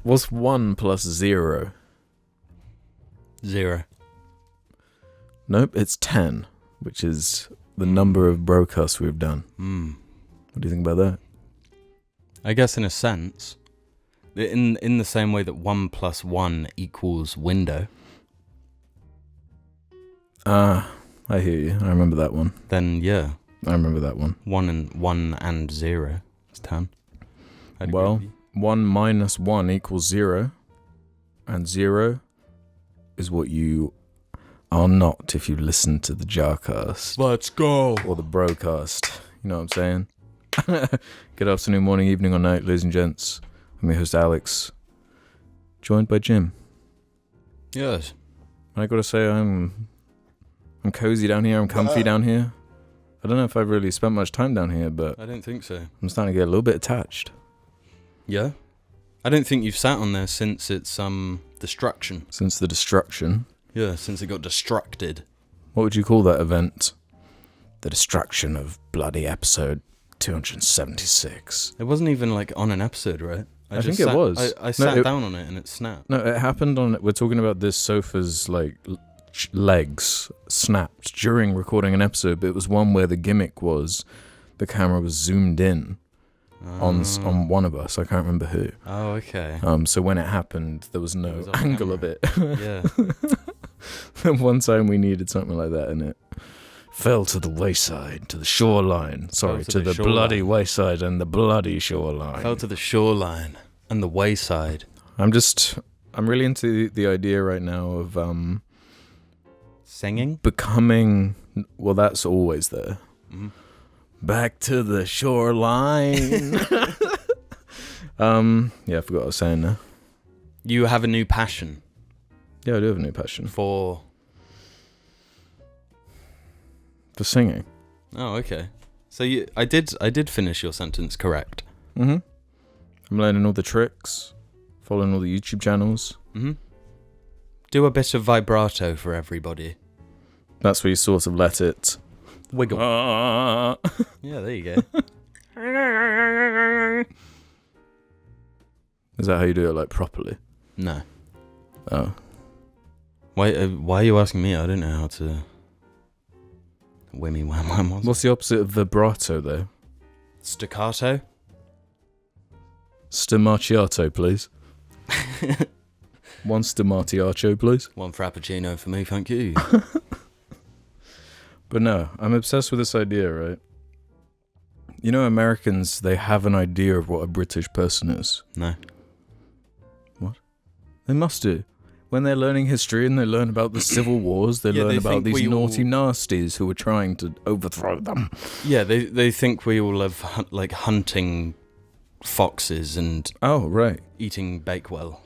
What's 1 plus 0? 0. Nope, it's 10, which is the number of broadcasts we've done. What do you think about that? I guess in a sense, in the same way that 1 plus 1 equals window. I hear you. I remember that one. Then yeah, I remember that one. 1 and 0 is 10. Well, 1 minus 1 equals 0, and 0 is what you are not if you listen to the JARCast. Let's go. Or the Brocast. You know what I'm saying? Good afternoon, morning, evening, or night, ladies and gents. I'm your host, Alex. Joined by Jim. Yes. I gotta say, I'm cozy down here. I'm comfy down here. I don't know if I've really spent much time down here, but I don't think so. I'm starting to get a little bit attached. Yeah? I don't think you've sat on there since its destruction. Since the destruction? Yeah, since it got destructed. What would you call that event? The destruction of bloody episode 276. It wasn't even like on an episode, right? I think it was. I sat down on it and it snapped. No, it happened on... We're talking about this sofa's, like, legs snapped during recording an episode, but it was one where the gimmick was the camera was zoomed in on one of us. I can't remember who. Oh, okay. So when it happened, there was no angle of it. Yeah. One time we needed something like that, and it fell to the wayside, to the shoreline. Sorry, to the bloody wayside and the bloody shoreline. Fell to the shoreline and the wayside. I'm really into the idea right now of singing, becoming. Well, that's always there. Mm-hmm. Back to the shoreline. Yeah, I forgot what I was saying now. You have a new passion. Yeah, I do have a new passion for singing. Oh, okay. So I did finish your sentence correct. Mm-hmm. I'm learning all the tricks, following all the YouTube channels. Mm-hmm. Do a bit of vibrato for everybody. That's where you sort of let it wiggle. Yeah, there you go. Is that how you do it, like, properly? No. Oh. Why are you asking me? I don't know how to whammy wham wham. What's the opposite of vibrato, though? Staccato? Stamacciato, please. 1 stamacciato, please. 1 frappuccino for me, thank you. But no, I'm obsessed with this idea, right? You know, Americans, they have an idea of what a British person is. No. What? They must do. When they're learning history and they learn about the civil wars, they learn about these naughty nasties who were trying to overthrow them. Yeah, they think we all love hunting foxes and eating Bakewell.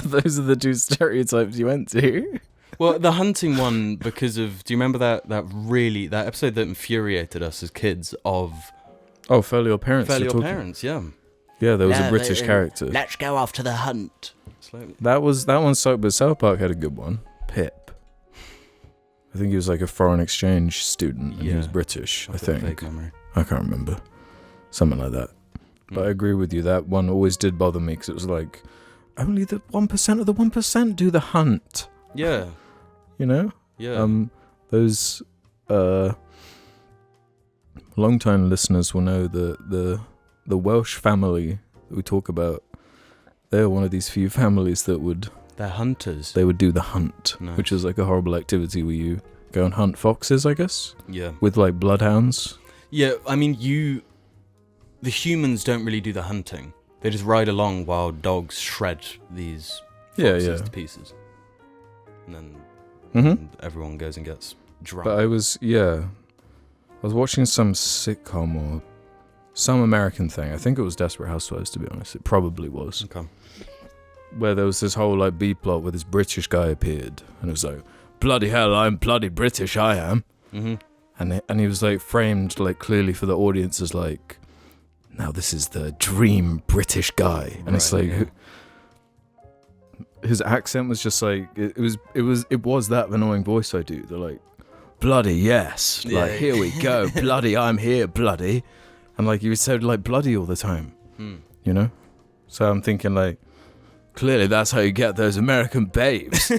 Those are the 2 stereotypes you went to. Well, the hunting one because of... Do you remember that episode that infuriated us as kids of... Oh, Fairly Odd Parents. Fairly Odd Parents, yeah. Yeah, there was a British character. Let's go off to the hunt. Slowly. That one sucked, but South Park had a good one. Pip. I think he was like a foreign exchange student, and he was British, I think. Fake memory. I can't remember. Something like that. But I agree with you, that one always did bother me, because it was like, only the 1% of the 1% do the hunt. Yeah. You know? Yeah. Those long-time listeners will know the Welsh family that we talk about. They're one of these few families that would... They're hunters. They would do the hunt, nice. Which is like a horrible activity where you go and hunt foxes, I guess? Yeah. With like bloodhounds. Yeah, I mean, the humans don't really do the hunting. They just ride along while dogs shred these foxes to pieces. And then everyone goes and gets drunk. But I was watching some sitcom or some American thing. I think it was Desperate Housewives, to be honest. It probably was. Okay. Where there was this whole like B-plot where this British guy appeared. And it was like, bloody hell, I'm bloody British, I am. Mm-hmm. And he was like framed like clearly for the audience as like, now this is the dream British guy. And it's like... His accent was just like it was that annoying voice I do. They're like, bloody yes, like here we go, bloody I'm here, bloody, and like you said like bloody all the time, you know. So I'm thinking like, clearly that's how you get those American babes.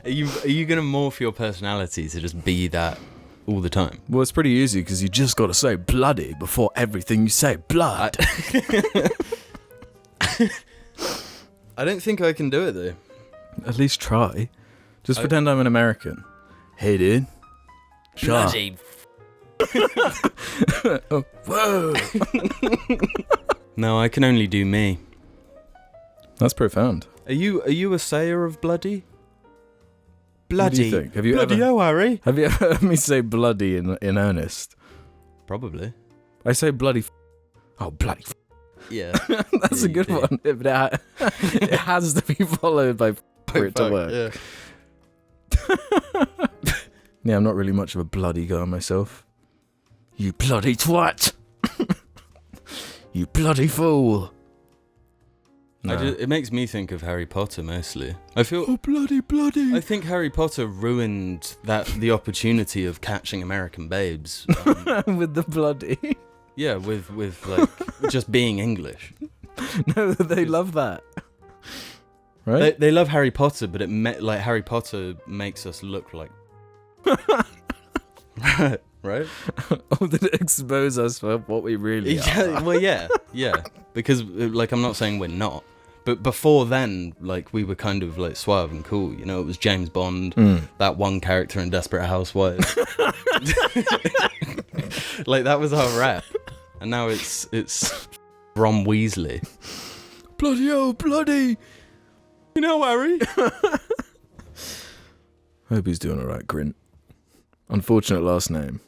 Are you gonna morph your personality to just be that all the time? Well, it's pretty easy because you just got to say bloody before everything you say. Blood. I don't think I can do it though. At least try. Just pretend I'm an American. Hey, dude. Bloody. Oh, whoa. No, I can only do me. That's profound. Are you a sayer of bloody? Bloody. What do you think? Have you bloody ever, Harry? Have you ever heard me say bloody in earnest? Probably. I say bloody. Oh, bloody. Yeah. That's a good one. But it has to be followed by for it to work. Yeah, I'm not really much of a bloody guy myself. You bloody twat! You bloody fool! No. It makes me think of Harry Potter mostly. I feel. Oh, bloody. I think Harry Potter ruined the opportunity of catching American babes. With the bloody. Yeah, with like just being English. No, they love that. Right? They love Harry Potter, but like Harry Potter makes us look like. Right? Oh, did it expose us for what we really are? Well, yeah. Because like I'm not saying we're not, but before then, like we were kind of like suave and cool. You know, it was James Bond, that one character in Desperate Housewives. Like that was our rap, and now it's Ron Weasley. Bloody oh, bloody! You know, Harry. Hope he's doing alright, Grint. Unfortunate last name.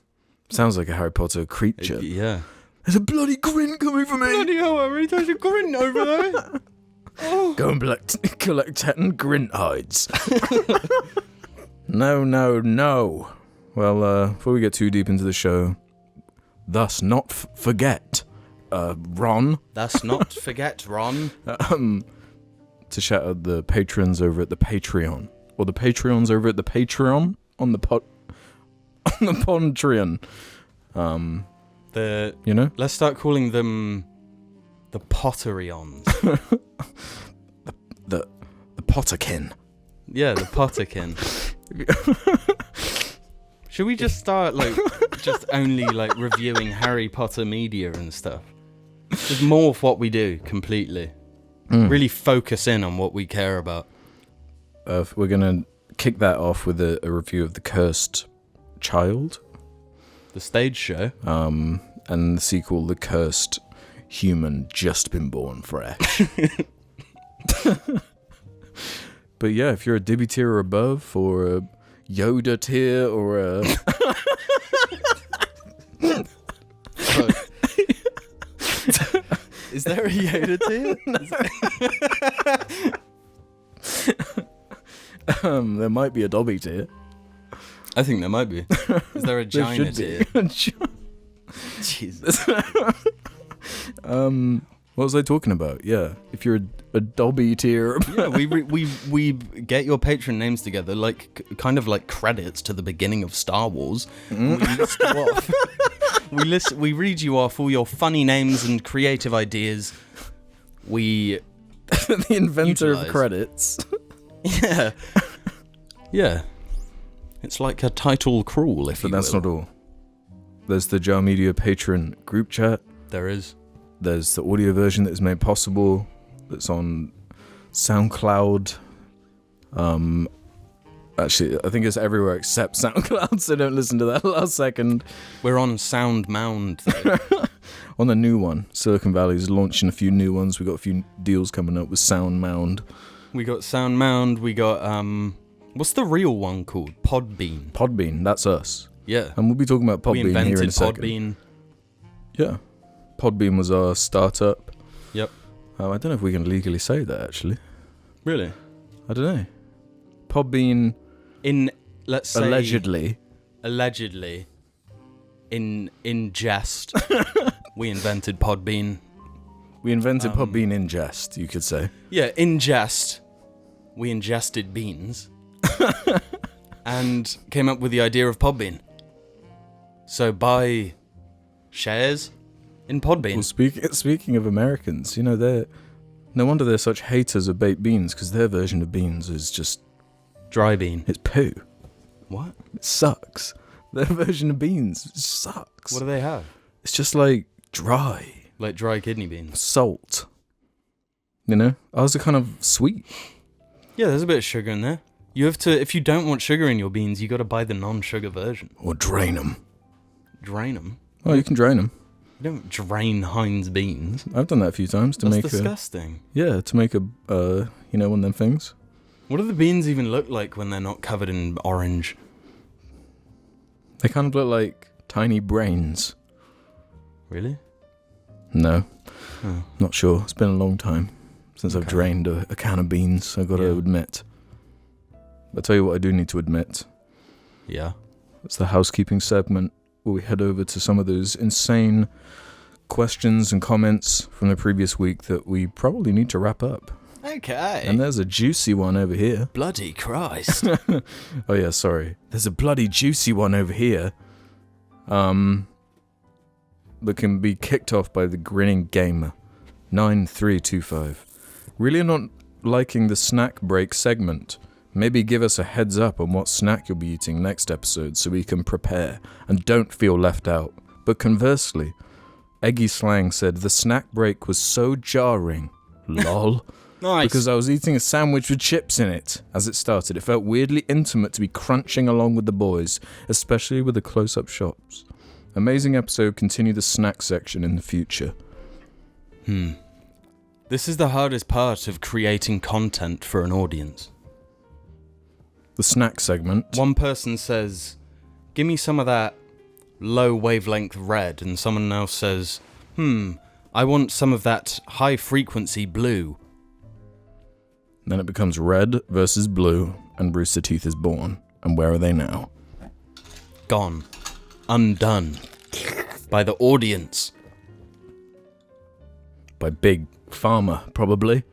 Sounds like a Harry Potter creature. Yeah. There's a bloody Grint coming for me! Bloody hell, Harry, there's a Grint over there! Oh. Go and collect 10 Grint hides. No. Well, before we get too deep into the show, thus not forget, Ron. Thus not forget, Ron. To shout out the patrons over at the Patreon. Or the Patreons over at the Patreon on the Pondrian. You know? Let's start calling them the Potterions. the Potterkin. Yeah, the Potterkin. Should we just start just only reviewing Harry Potter media and stuff? Just morph what we do completely. Really focus in on what we care about. We're gonna kick that off with a review of The Cursed Child, the stage show, and the sequel, The Cursed Human Just Been Born Fresh. But yeah, if you're a Dibby tier or above, or a Yoda tier, or a is there a Yoda tier? There might be a Dobby tier. I think there might be. Is there a Gina tier? Jesus. What was I talking about? Yeah, if you're a Dobby tier. Yeah, we get your patron names together, kind of like credits to the beginning of Star Wars. We list you off. We read you off all your funny names and creative ideas. We the inventor of credits. Yeah. Yeah. It's like a title crawl, if you will. But that's not all. There's the Jar Media patron group chat. There is. There's the audio version that is made possible. That's on SoundCloud. Actually, I think it's everywhere except SoundCloud, so don't listen to that last second. We're on SoundMound, though. On the new one. Silicon Valley's launching a few new ones. We got a few deals coming up with SoundMound. We got SoundMound. We got, what's the real one called? Podbean. Podbean, that's us. Yeah. And we'll be talking about Podbean here in a second. Podbean. Yeah. Podbean was our startup. Yep. I don't know if we can legally say that, actually. Really? I don't know. Podbean... let's say... Allegedly, in jest, we invented Podbean. We invented Podbean in jest, you could say. Yeah, in jest, we ingested beans and came up with the idea of Podbean. So buy shares In Podbean. Well, speaking of Americans, no wonder they're such haters of baked beans, because their version of beans is just... Dry bean. It's poo. What? It sucks. Their version of beans sucks. What do they have? It's just like dry. Like dry kidney beans. Salt. Ours are kind of sweet. Yeah, there's a bit of sugar in there. You have to, if you don't want sugar in your beans, you got to buy the non-sugar version. Or drain them. Drain them? Oh, you can drain them. You don't drain Heinz beans. I've done that a few times to make disgusting. To make a one of them things. What do the beans even look like when they're not covered in orange? They kind of look like tiny brains. Really? No. Oh. Not sure. It's been a long time since I've drained a can of beans, I've got to admit. I'll tell you what I do need to admit. Yeah? It's the housekeeping segment where we head over to some of those insane questions and comments from the previous week that we probably need to wrap up. Okay. And there's a juicy one over here. Bloody Christ. Oh yeah, sorry. There's a bloody juicy one over here. That can be kicked off by the grinning gamer. 9325. Really not liking the snack break segment. Maybe give us a heads up on what snack you'll be eating next episode so we can prepare and don't feel left out. But conversely, Eggy Slang said the snack break was so jarring. Lol. Nice. Because I was eating a sandwich with chips in it as it started. It felt weirdly intimate to be crunching along with the boys, especially with the close-up shots. Amazing episode. Continue the snack section in the future. This is the hardest part of creating content for an audience. The snack segment. One person says, give me some of that low wavelength red, and someone else says, I want some of that high frequency blue. Then it becomes red versus blue, and Rooster Teeth is born. And where are they now? Gone. Undone. By the audience. By Big Pharma, probably.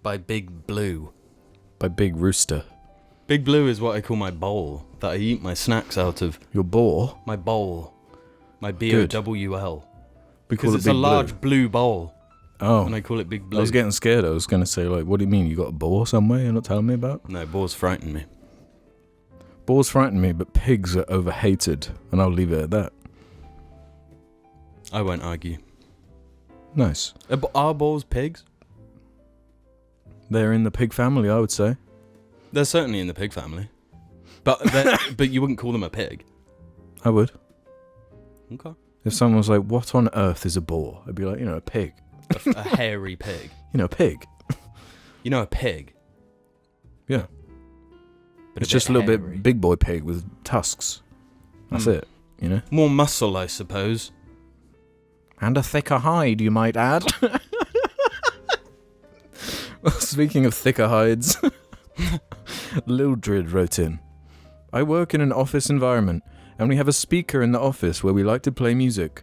By Big Blue. By Big Rooster. Big Blue is what I call my bowl that I eat my snacks out of. Your bowl? My bowl. My BOWL. Because it's a large blue bowl. Oh. And I call it Big Blue. I was getting scared. I was going to say, like, what do you mean? You got a boar somewhere you're not telling me about? No, boars frighten me. Boars frighten me, but pigs are overhated. And I'll leave it at that. I won't argue. Nice. Are boars pigs? They're in the pig family, I would say. They're certainly in the pig family. But you wouldn't call them a pig. I would. Okay. If someone was like, what on earth is a boar? I'd be like, a pig. A hairy pig. A pig. A pig. Yeah. But it's just a little bit big boy pig with tusks. That's it, More muscle, I suppose. And a thicker hide, you might add. Well, speaking of thicker hides, Lildred wrote in, I work in an office environment, and we have a speaker in the office where we like to play music.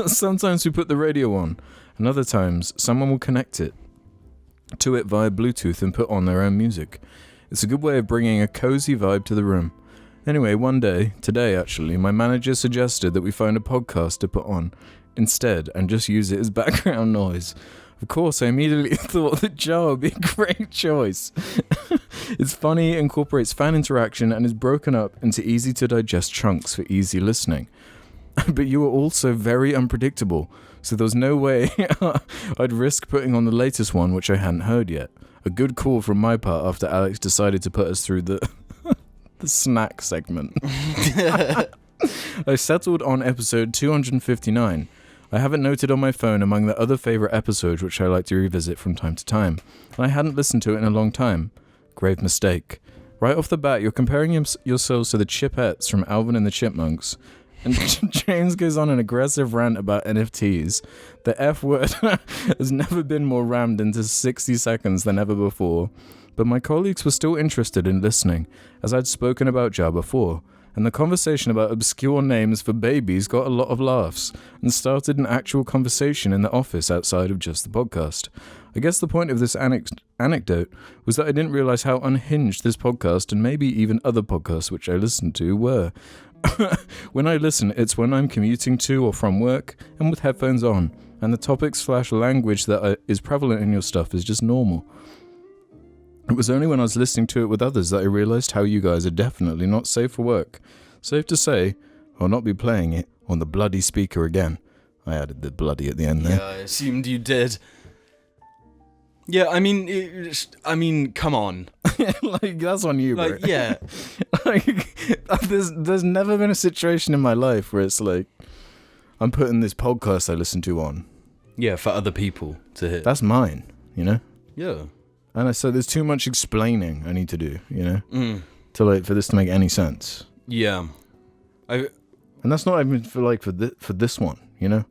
Sometimes we put the radio on, and other times someone will connect it to it via Bluetooth and put on their own music. It's a good way of bringing a cozy vibe to the room. Anyway, one day, today actually, my manager suggested that we find a podcast to put on instead and just use it as background noise. Of course, I immediately thought that Jar would be a great choice. It's funny, incorporates fan interaction, and is broken up into easy-to-digest chunks for easy listening. But you were also very unpredictable, so there was no way I'd risk putting on the latest one, which I hadn't heard yet. A good call from my part after Alex decided to put us through the snack segment. I settled on episode 259. I have it noted on my phone among the other favourite episodes which I like to revisit from time to time, and I hadn't listened to it in a long time. Grave mistake. Right off the bat, you're comparing yourselves to the Chipettes from Alvin and the Chipmunks, and James goes on an aggressive rant about NFTs. The F word has never been more rammed into 60 seconds than ever before, but my colleagues were still interested in listening, as I'd spoken about Jar before, and the conversation about obscure names for babies got a lot of laughs, and started an actual conversation in the office outside of just the podcast. I guess the point of this anecdote was that I didn't realise how unhinged this podcast, and maybe even other podcasts which I listened to, were. When I listen, it's when I'm commuting to or from work and with headphones on, and the topics/language that is prevalent in your stuff is just normal. It was only when I was listening to it with others that I realised how you guys are definitely not safe for work. Safe to say, I'll not be playing it on the bloody speaker again. I added the bloody at the end there. Yeah, I assumed you did. Yeah, I mean, come on. Like, that's on you, bro. Like, yeah. Like, there's never been a situation in my life where it's like, I'm putting this podcast I listen to on. Yeah, for other people to hear. That's mine, you know? Yeah. And I said there's too much explaining I need to do, you know? To like, for this to make any sense. Yeah. And that's not even for this one, you know?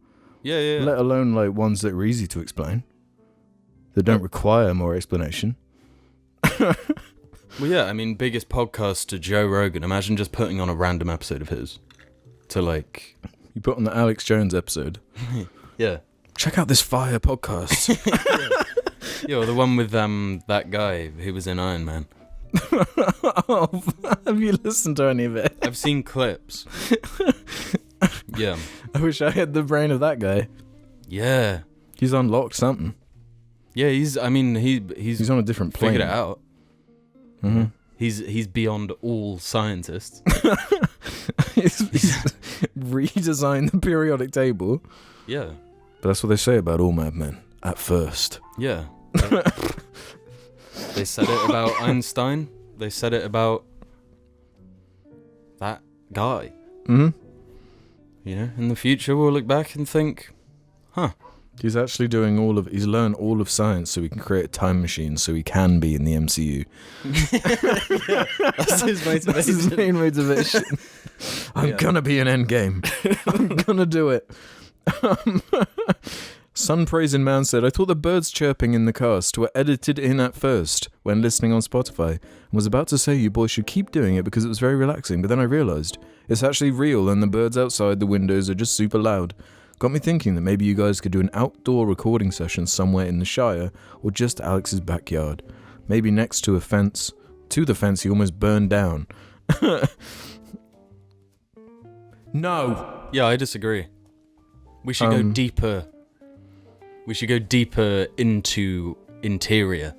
Yeah. Let alone like ones that are easy to explain. That don't require more explanation. Well, yeah, I mean, biggest podcast to Joe Rogan. Imagine just putting on a random episode of his. To like... You put on the Alex Jones episode. Yeah. Check out this fire podcast. Yeah, well, the one with that guy who was in Iron Man. Oh, have you listened to any of it? I've seen clips. Yeah. I wish I had the brain of that guy. Yeah. He's unlocked something. Yeah, he's He's on a different plane. Figured it out. Mm-hmm. He's beyond all scientists. he's redesigned the periodic table. Yeah. But that's what they say about all madmen at first. Yeah. They said it about Einstein. They said it about that guy. Mm-hmm. You know, in the future we'll look back and think, huh. He's actually he's learned all of science so he can create a time machine so he can be in the MCU. Yeah, that's his motivation. That's his main motivation. I'm gonna be an Endgame. I'm gonna do it. Sun Praising Man said, I thought the birds chirping in the cast were edited in at first when listening on Spotify and was about to say you boys should keep doing it because it was very relaxing, but then I realised it's actually real and the birds outside the windows are just super loud. Got me thinking that maybe you guys could do an outdoor recording session somewhere in the Shire or just Alex's backyard. Maybe next to a fence. To the fence he almost burned down. No! Yeah, I disagree. We should go deeper. We should go deeper into interior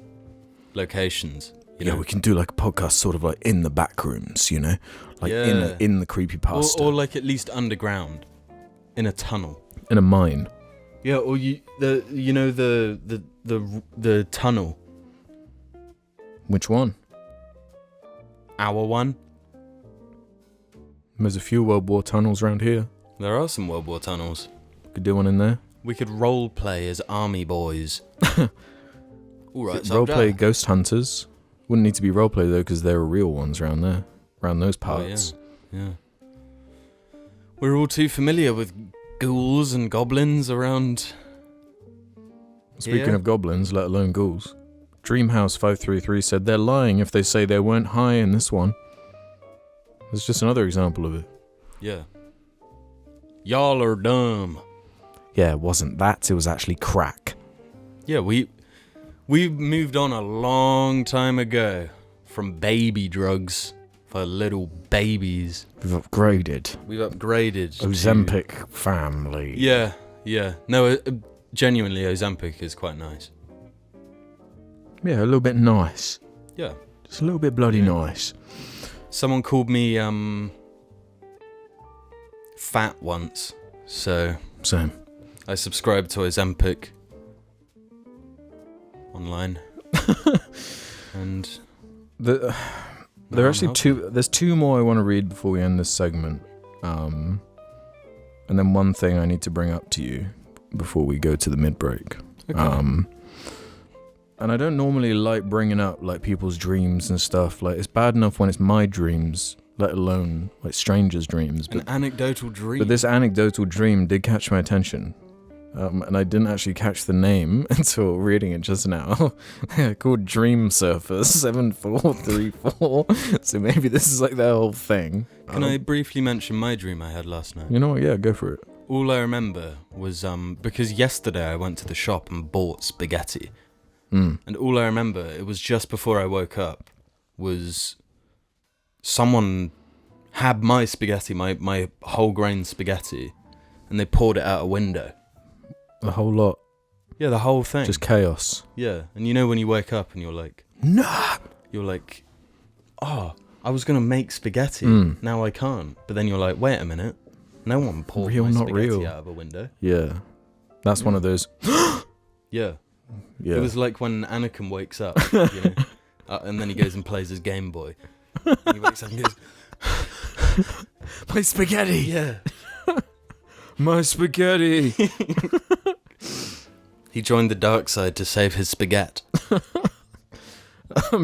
locations. Yeah, we can do like a podcast sort of like in the back rooms, you know? Like in the creepypasta. Or like at least underground. In a tunnel. In a mine. Yeah, or the tunnel. Which one? Our one. There's a few World War tunnels around here. There are some World War tunnels. Could do one in there. We could role play as army boys. Alright, role play ghost hunters. Wouldn't need to be role play though, because there are real ones around there, around those parts. Oh, yeah. We're all too familiar with ghouls and goblins around. Speaking of goblins, let alone ghouls, Dreamhouse533 said they're lying if they say they weren't high in this one. It's just another example of it. Yeah. Y'all are dumb. Yeah, it wasn't that. It was actually crack. Yeah, we moved on a long time ago from baby drugs for little babies. We've upgraded. Ozempic family. Yeah. No, genuinely, Ozempic is quite nice. Yeah, a little bit nice. Yeah. Just a little bit bloody nice. Someone called me fat once, so... Same. I subscribed to Ozempic online. And... There are actually two... There's two more I want to read before we end this segment. And then one thing I need to bring up to you before we go to the mid-break. Okay. And I don't normally like bringing up like people's dreams and stuff. Like it's bad enough when it's my dreams, let alone like strangers' dreams. But, an anecdotal dream. But this anecdotal dream did catch my attention. And I didn't actually catch the name until reading it just now. They're called Dream Surfers 7434. So maybe this is like their whole thing. Can I briefly mention my dream I had last night? You know what? Yeah, go for it. All I remember was because yesterday I went to the shop and bought spaghetti. And all I remember, it was just before I woke up, was someone had my spaghetti, my whole grain spaghetti, and they poured it out a window. The whole lot. Yeah, the whole thing. Just chaos. Yeah, and you know when you wake up and you're like, nah! You're like, oh, I was going to make spaghetti, now I can't. But then you're like, wait a minute, no one poured my spaghetti out of a window. Yeah. That's one of those... Yeah. Yeah. It was like when Anakin wakes up, you know, and then he goes and plays his Game Boy. And he wakes up and goes, my spaghetti! Yeah. My spaghetti! He joined the dark side to save his spaghetti.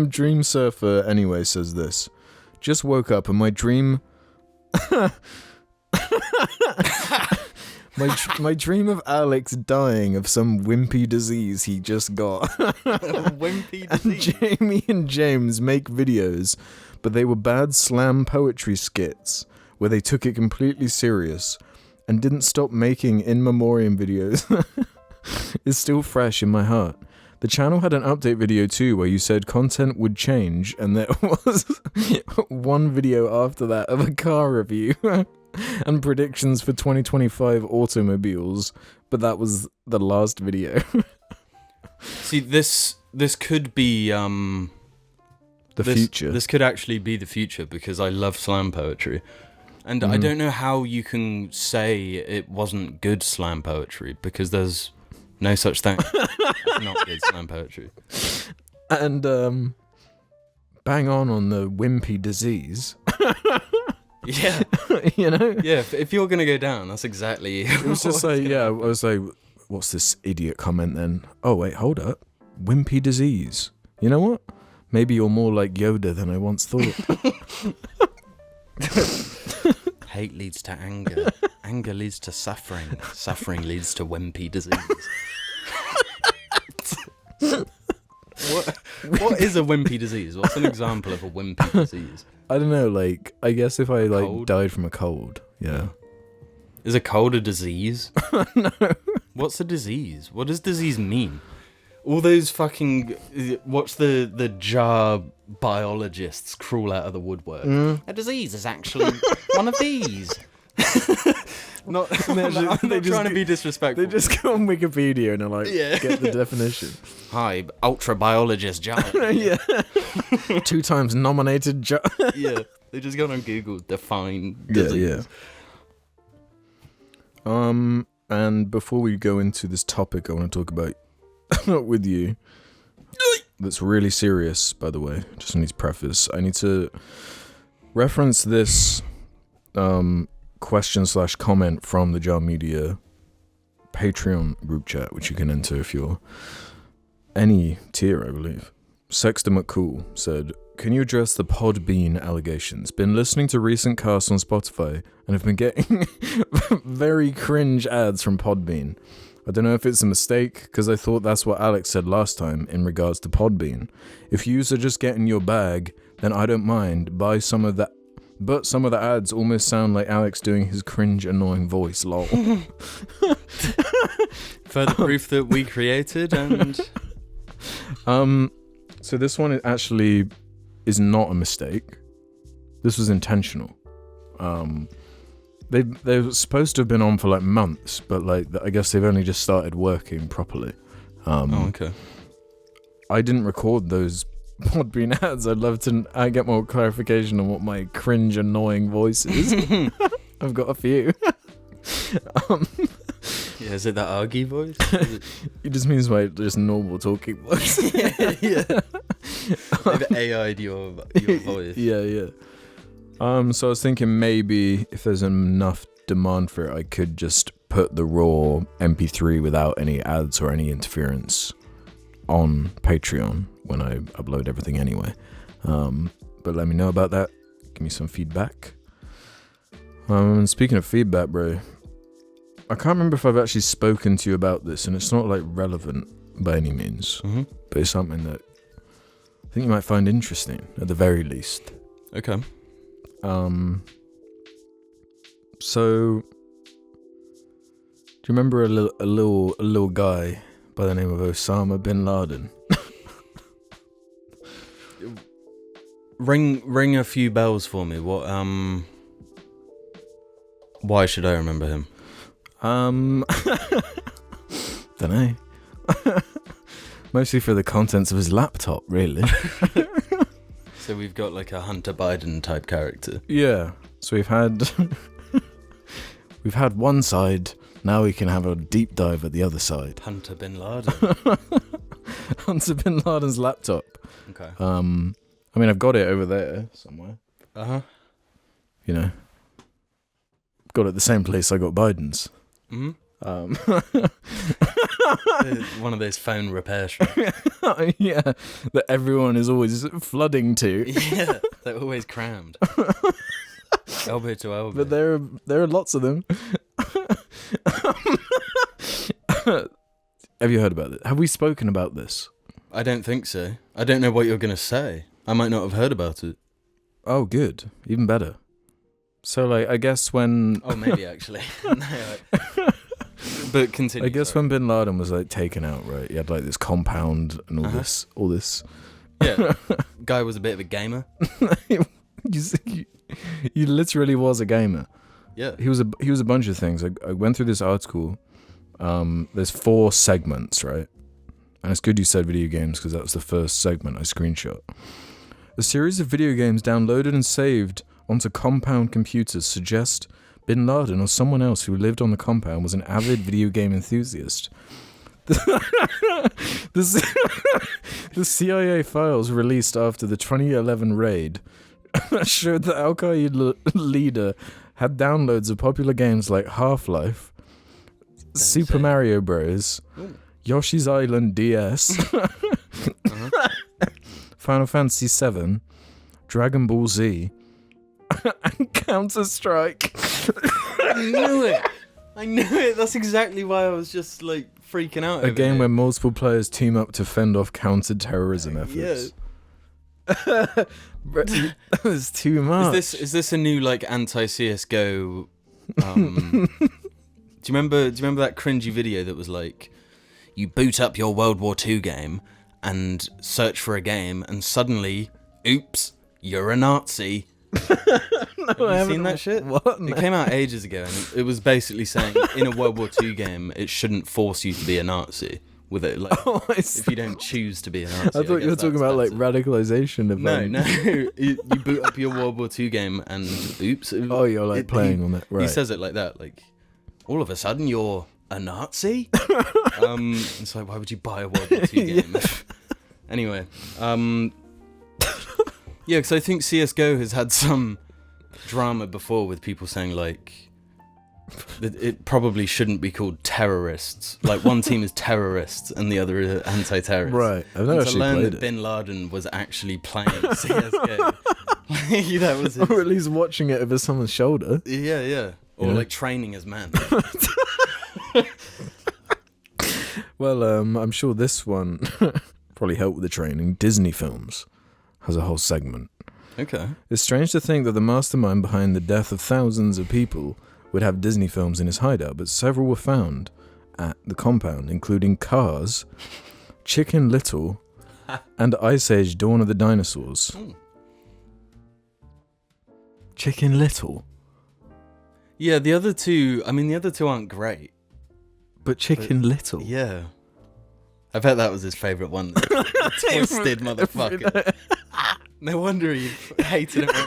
Dream Surfer anyway says this. Just woke up and my dream... My dream of Alex dying of some wimpy disease he just got. Wimpy disease? And Jamie and James make videos, but they were bad slam poetry skits where they took it completely serious and didn't stop making in memoriam videos. It's still fresh in my heart. The channel had an update video too where you said content would change, and there was one video after that of a car review and predictions for 2025 automobiles, but that was the last video. See, this could be the future. This could actually be the future because I love slam poetry. And I don't know how you can say it wasn't good slam poetry because there's no such thing as not good slam poetry. And bang on the wimpy disease. Yeah. You know? Yeah, if you're going to go down, that's exactly... It was just like, yeah, I was like, what's this idiot comment then? Oh, wait, hold up. Wimpy disease. You know what? Maybe you're more like Yoda than I once thought. Hate leads to anger. Anger leads to suffering. Suffering leads to wimpy disease. What is a wimpy disease? What's an example of a wimpy disease? I don't know, like, I guess if I, like, Cold? died from a cold, yeah. Is a cold a disease? No. What's a disease? What does disease mean? All those fucking... Watch the jar biologists crawl out of the woodwork. A disease is actually one of these. I'm not trying to be disrespectful. They just go on Wikipedia and they're like, get the definition. Hi, ultra biologist John. Yeah. 2 times nominated Yeah, they just go on Google, define disease. Yeah. And before we go into this topic I want to talk about with you, that's really serious, by the way, just needs preface. I need to reference this question/comment from the Jar Media Patreon group chat, which you can enter if you're any tier, I believe. Sexter McCool said, can you address the Podbean allegations? Been listening to recent casts on Spotify and have been getting very cringe ads from Podbean. I don't know if it's a mistake, because I thought that's what Alex said last time in regards to Podbean. If yous are just getting your bag, then I don't mind, buy some of that. But some of the ads almost sound like Alex doing his cringe annoying voice, lol. Further proof that we created and... So this one actually is not a mistake. This was intentional. They were supposed to have been on for like months, but like I guess they've only just started working properly. okay. I didn't record those Podbean ads. I'd love to get more clarification on what my cringe annoying voice is. I've got a few. Yeah, is it that Argy voice? It just means my just normal talking voice. Yeah. They've AI'd your voice. Yeah. So I was thinking maybe if there's enough demand for it, I could just put the raw MP3 without any ads or any interference on Patreon when I upload everything anyway. But let me know about that. Give me some feedback. Speaking of feedback, bro, I can't remember if I've actually spoken to you about this, and it's not like relevant by any means, but it's something that I think you might find interesting at the very least. Okay. So do you remember a little guy by the name of Osama bin Laden? Ring a few bells for me. Why should I remember him? Dunno. Mostly for the contents of his laptop, really. So we've got like a Hunter Biden type character. Yeah. So we've had one side. Now we can have a deep dive at the other side. Hunter bin Laden. Hunter bin Laden's laptop. Okay. I mean, I've got it over there somewhere. You know, got it at the same place I got Biden's. Mm-hmm. One of those phone repair shops. Yeah, that everyone is always flooding to. Yeah, they're always crammed. Elbow to elbow. But there are lots of them. Have you heard about it? Have we spoken about this? I don't think so. I don't know what you're going to say. I might not have heard about it. Oh, good. Even better. So, like, I guess when... Oh, maybe, actually. But continue. I guess when Bin Laden was, like, taken out, right, he had, like, this compound and all this. Yeah. Guy was a bit of a gamer. He literally was a gamer. Yeah. He was a bunch of things. I went through this article. There's 4 segments, right? And it's good you said video games because that was the first segment I screenshot. A series of video games downloaded and saved onto compound computers suggest Bin Laden or someone else who lived on the compound was an avid video game enthusiast. The CIA files released after the 2011 raid showed that Al Qaeda leader had downloads of popular games like Half-Life, Super Mario Bros., Yoshi's Island DS, Final Fantasy VII, Dragon Ball Z, and Counter-Strike. I knew it. That's exactly why I was just like freaking out. A game where multiple players team up to fend off counter-terrorism efforts. Yeah. That's too much. Is this a new like anti-CS:GO? Do you remember that cringy video that was like, you boot up your World War II game and search for a game, and suddenly, oops, you're a Nazi. No, Have you seen that shit? What? It came out ages ago, and it was basically saying in a World War II game, it shouldn't force you to be a Nazi. With it, like, if you don't choose to be a Nazi. I thought you were talking about like radicalization of No. you boot up your World War II game and oops. Oh, you're like playing on it, right? He says it like that, like all of a sudden you're a Nazi. It's like, why would you buy a World War II game? Anyway, yeah, because I think CS:GO has had some drama before with people saying like that it probably shouldn't be called terrorists. Like one team is terrorists and the other is anti-terrorists. Right. I've never actually learn played that it. Bin Laden was actually playing CS:GO. That was his... Or at least watching it over someone's shoulder. Yeah. Or like training as men. Well, I'm sure this one probably helped with the training. Disney Films has a whole segment. Okay. It's strange to think that the mastermind behind the death of thousands of people would have Disney Films in his hideout, but several were found at the compound, including Cars, Chicken Little, and Ice Age Dawn of the Dinosaurs. Chicken Little? Yeah, the other two aren't great. But Chicken Little? Yeah. I bet that was his favourite one. Twisted motherfucker. No wonder he hated him.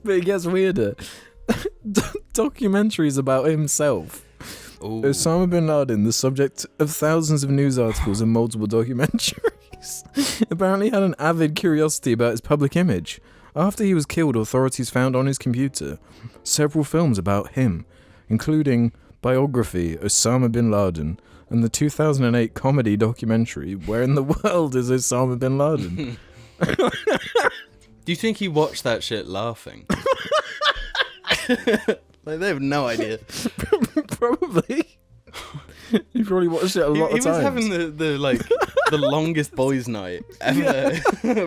But it gets weirder. Documentaries about himself. Ooh. Osama bin Laden, the subject of thousands of news articles and multiple documentaries, apparently had an avid curiosity about his public image. After he was killed, authorities found on his computer several films about him, including biography Osama bin Laden and the 2008 comedy documentary Where in the World is Osama bin Laden? Do you think he watched that shit laughing? Like, they have no idea. Probably. He probably watched it a lot of times. He was having the longest boys' night ever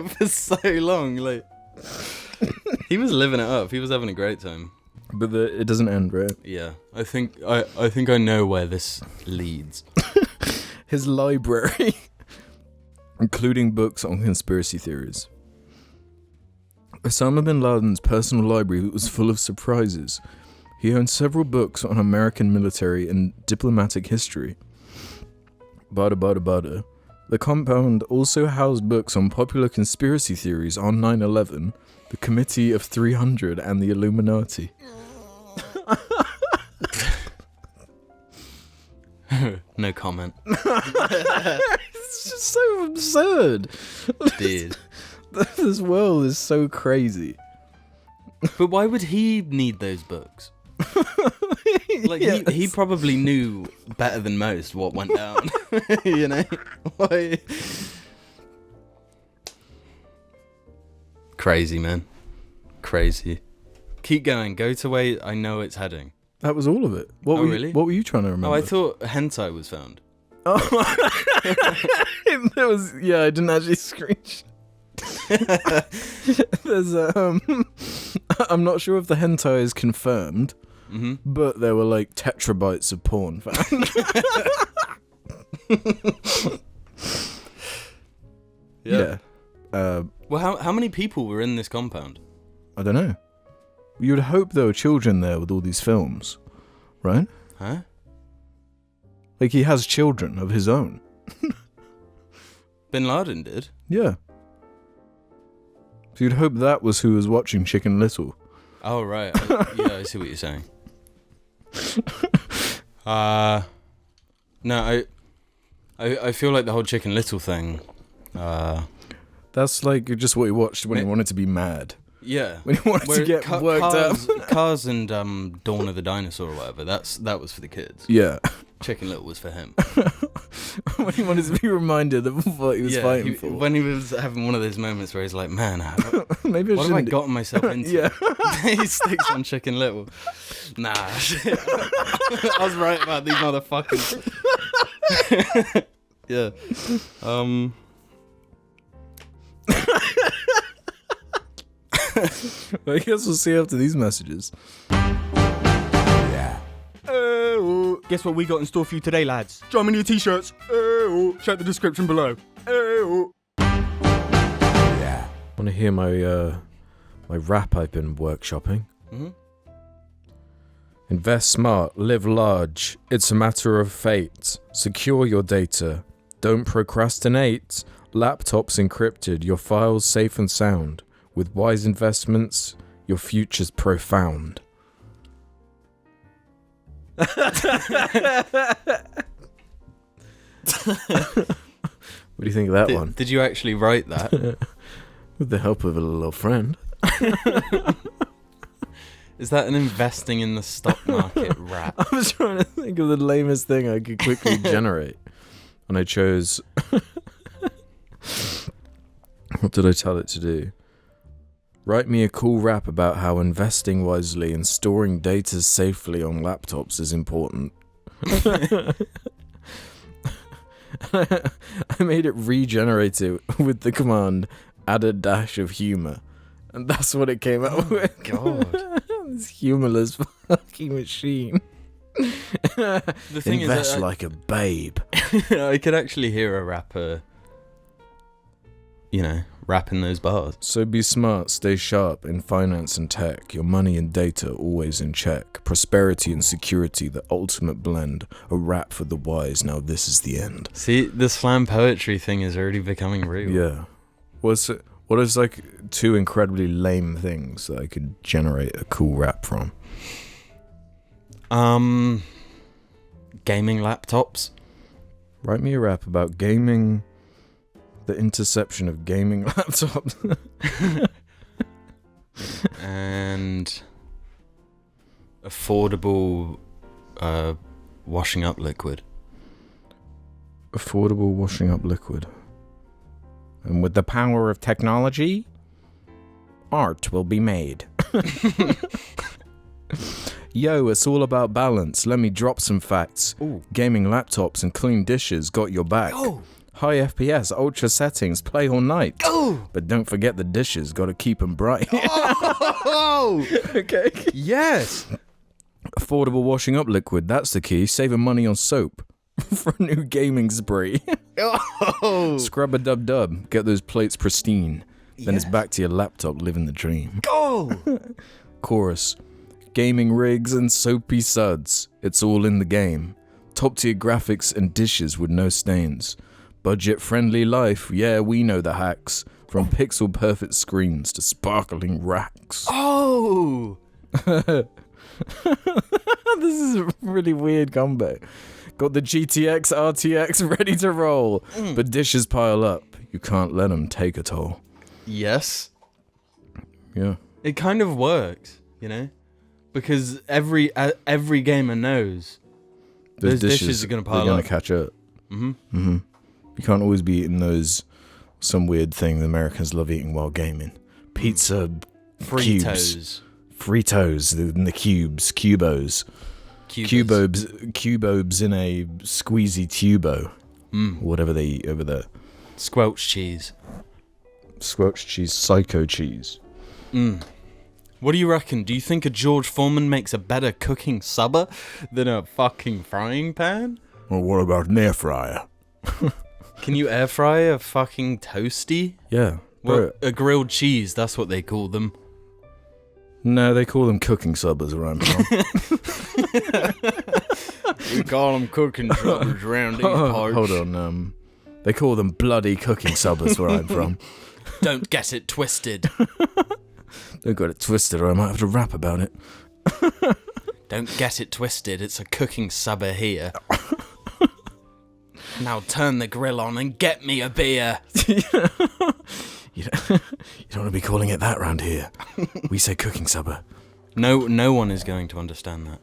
for so long. Like, he was living it up. He was having a great time. But it doesn't end, right? Yeah, I think I know where this leads. His library, including books on conspiracy theories. Osama bin Laden's personal library was full of surprises. He owned several books on American military and diplomatic history. Bada bada bada. The compound also housed books on popular conspiracy theories on 9/11, the Committee of 300, and the Illuminati. No comment. It's just so absurd. Dude. This world is so crazy. But why would he need those books? Like, Yes. he probably knew better than most what went down. You know? Why? Crazy, man. Crazy. Keep going. Go to where I know it's heading. That was all of it. What Really? What were you trying to remember? Oh, I thought hentai was found. Oh, there was. Yeah, I didn't actually screenshot. There's I'm not sure if the hentai is confirmed, but there were like tetrabytes of porn found. Yeah. Well, how many people were in this compound? I don't know. You would hope there were children there with all these films, right? Huh? Like he has children of his own. Bin Laden did? Yeah. So you'd hope that was who was watching Chicken Little. Oh, right. Yeah, I see what you're saying. No, I feel like the whole Chicken Little thing. That's like just what he watched when he wanted to be mad. Yeah. When he wanted to get worked up. Cars and Dawn of the Dinosaur or whatever. That was for the kids. Yeah. Chicken Little was for him. When he wanted to be reminded of what he was fighting for. When he was having one of those moments where he's like, man, maybe what have I gotten myself into? Yeah. He sticks on Chicken Little. Nah, shit. I was right about these motherfuckers. Yeah. I guess we'll see after these messages. Yeah. Guess what we got in store for you today, lads? Join me in your t-shirts. Check the description below. Yeah. Want to hear my rap I've been workshopping? Invest smart, live large. It's a matter of fate. Secure your data. Don't procrastinate. Laptops encrypted. Your files safe and sound. With wise investments, your future's profound. What do you think of that one? Did you actually write that? With the help of a little friend. Is that an investing in the stock market rap? I was trying to think of the lamest thing I could quickly generate. And I chose... What did I tell it to do? Write me a cool rap about how investing wisely and storing data safely on laptops is important. I made it regenerate it with the command, add a dash of humor. And that's what it came out with. God. This humorless fucking machine. The thing Invest is that like a babe. I could actually hear a rapper, rapping those bars. So be smart, stay sharp in finance and tech. Your money and data always in check. Prosperity and security, the ultimate blend. A rap for the wise, now this is the end. See, the slam poetry thing is already becoming real. Yeah. What is like two incredibly lame things that I could generate a cool rap from? Gaming laptops. Write me a rap about gaming, the interception of gaming laptops. And affordable washing up liquid. Affordable washing up liquid. And with the power of technology, art will be made. Yo, it's all about balance. Let me drop some facts. Ooh. Gaming laptops and clean dishes got your back. Oh. High FPS, ultra settings, play all night. Oh. But don't forget the dishes, gotta keep them bright. Oh. Okay. Yes. Affordable washing up liquid, that's the key. Saving money on soap for a new gaming spree. Oh. Scrub a dub-dub, get those plates pristine. Then it's back to your laptop living the dream. Go! Chorus. Gaming rigs and soapy suds. It's all in the game. Top tier graphics and dishes with no stains. Budget friendly life. Yeah, we know the hacks. From pixel perfect screens to sparkling racks. Oh! This is a really weird combo. Got the GTX RTX ready to roll. But dishes pile up. You can't let them take a toll. Yes. Yeah. It kind of works, you know? Because every gamer knows those dishes are going to pile up. They're going to catch up. You can't always be eating those, some weird thing the Americans love eating while gaming. Pizza cubes. Fritos in the cubes. Cubos in a squeezy tubo. Whatever they eat over there. Squelch cheese. Psycho cheese. What do you reckon? Do you think a George Foreman makes a better cooking supper than a fucking frying pan? Well, what about an air fryer? Can you air fry a fucking toasty? Yeah. Well, a grilled cheese, that's what they call them. No, they call them cooking subbers where I'm from. We call them cooking subbers around these parts. Hold on, they call them bloody cooking subbers where I'm from. Don't get it twisted. Don't got it twisted or I might have to rap about it. Don't get it twisted, it's a cooking subber here. Now turn the grill on and get me a beer. You don't want to be calling it that round here. We say cooking supper. No one is going to understand that.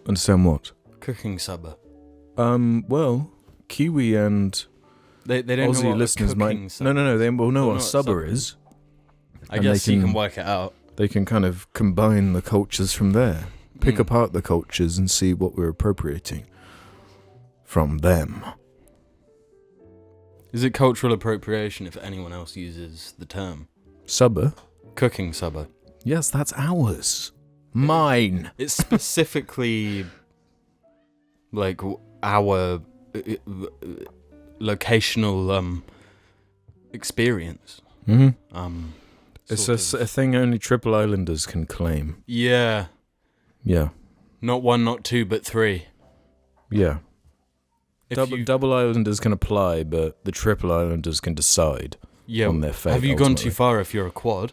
Understand what? Cooking supper. Well, Kiwi and they don't Aussie know what listeners might. supper. No. They will know They'll what a supper is. I guess you can work it out. They can kind of combine the cultures from there. Pick apart the cultures and see what we're appropriating from them. Is it cultural appropriation if anyone else uses the term? Supper? Cooking supper. Yes, that's ours. Mine. It's specifically like our locational experience. It's a thing only Triple Islanders can claim. Yeah. Yeah. Not one, not two, but three. Yeah. Double Islanders can apply, but the Triple Islanders can decide on their fate. Have you gone too far if you're a quad?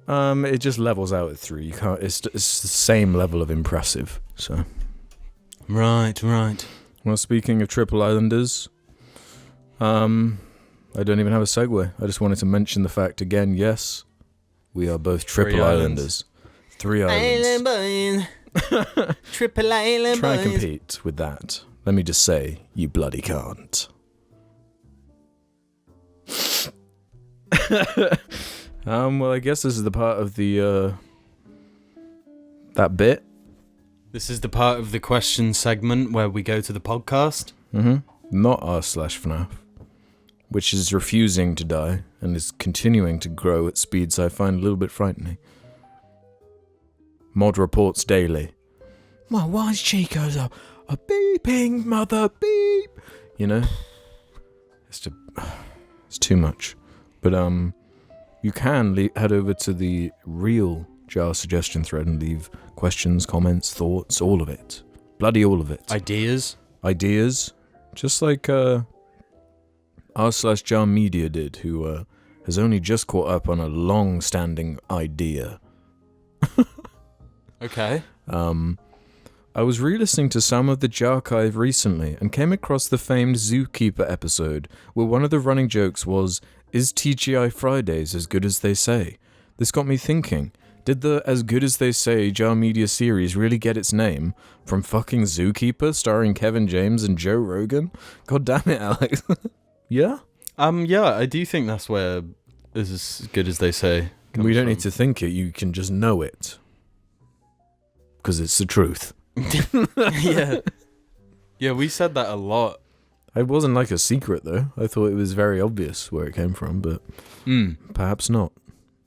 It just levels out at 3. You can't. It's the same level of impressive. So. Right. Well, speaking of Triple Islanders, I don't even have a segue. I just wanted to mention the fact again. Yes, we are both Triple Islanders. 3 islands. Island boys. Triple Island Try and boys. compete with that. Let me just say, you bloody can't. Well, I guess this is the part of the that bit. This is the part of the question segment where we go to the podcast. Not r/FNAF, which is refusing to die and is continuing to grow at speeds I find a little bit frightening. Mod reports daily. Well, why is Chico's a beeping mother beep? You know, it's too much. But you can head over to the real Jar suggestion thread and leave questions, comments, thoughts, all of it. Bloody all of it. Ideas, just like r/Jar Media did, who has only just caught up on a long-standing idea. Okay. I was re-listening to some of the JARChive recently and came across the famed Zookeeper episode where one of the running jokes was, "Is TGI Fridays as good as they say?" This got me thinking, did the As Good As They Say Jar Media series really get its name from fucking Zookeeper starring Kevin James and Joe Rogan? God damn it, Alex. Yeah? Yeah, I do think that's where As Good As They Say comes We don't from. need to think it, you can just know it. Because it's the truth. Yeah, we said that a lot. It wasn't like a secret, though. I thought it was very obvious where it came from, but perhaps not.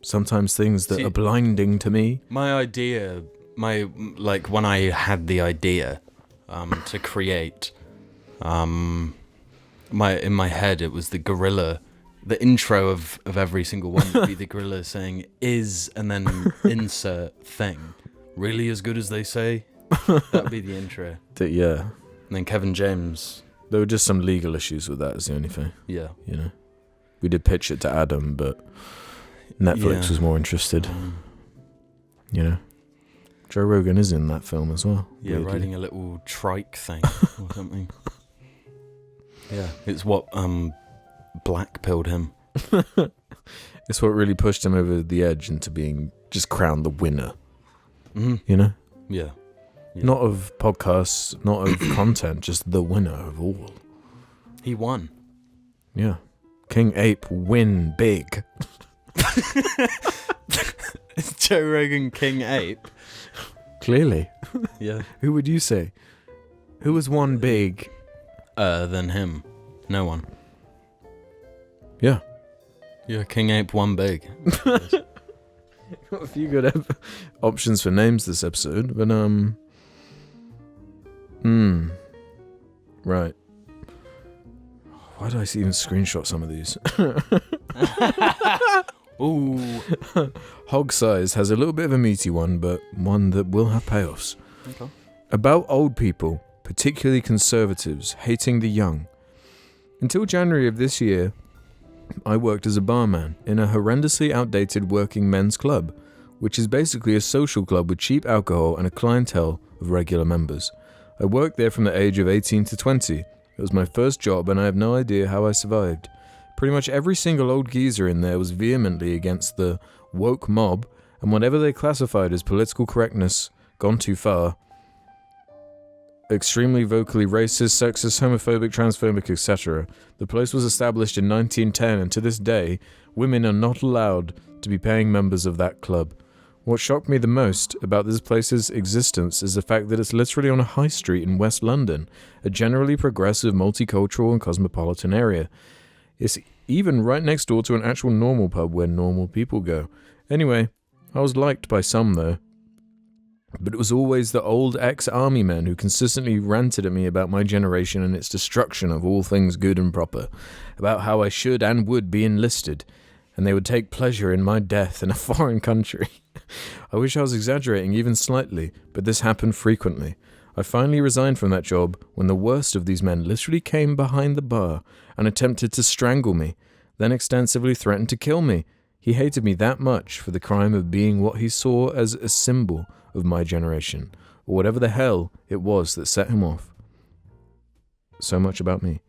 Sometimes things that are blinding to me. My idea, when I had the idea to create, in my head it was the gorilla the intro of every single one would be the gorilla saying "is" and then insert thing. Really as good as they say? That'd be the intro. Yeah. And then Kevin James. There were just some legal issues with that, is the only thing. Yeah. You know? We did pitch it to Adam, but Netflix was more interested. You know? Joe Rogan is in that film as well. Yeah, weirdly. Riding a little trike thing or something. Yeah. It's what black-pilled him. It's what really pushed him over the edge into being just crowned the winner. Mm-hmm. You know? Yeah. Not of podcasts, not of content, just the winner of all. He won. Yeah. King Ape win big. Is Joe Rogan King Ape? Clearly. Yeah. Who would you say? Who has won big? Than him. No one. Yeah. Yeah, King Ape won big. Got a few good options for names this episode, but right. Why did I even screenshot some of these? Ooh. Hog Size has a little bit of a meaty one, but one that will have payoffs. Okay. About old people, particularly conservatives, hating the young. Until January of this year, I worked as a barman in a horrendously outdated working men's club, which is basically a social club with cheap alcohol and a clientele of regular members. I worked there from the age of 18 to 20. It was my first job and I have no idea how I survived. Pretty much every single old geezer in there was vehemently against the woke mob and whatever they classified as political correctness gone too far. Extremely vocally racist, sexist, homophobic, transphobic, etc. The place was established in 1910 and to this day, women are not allowed to be paying members of that club. What shocked me the most about this place's existence is the fact that it's literally on a high street in West London, a generally progressive, multicultural and cosmopolitan area. It's even right next door to an actual normal pub where normal people go. Anyway, I was liked by some though. But it was always the old ex-army men who consistently ranted at me about my generation and its destruction of all things good and proper, about how I should and would be enlisted, and they would take pleasure in my death in a foreign country. I wish I was exaggerating even slightly, but this happened frequently. I finally resigned from that job when the worst of these men literally came behind the bar and attempted to strangle me, then extensively threatened to kill me. He hated me that much for the crime of being what he saw as a symbol of my generation, or whatever the hell it was that set him off. So much about me.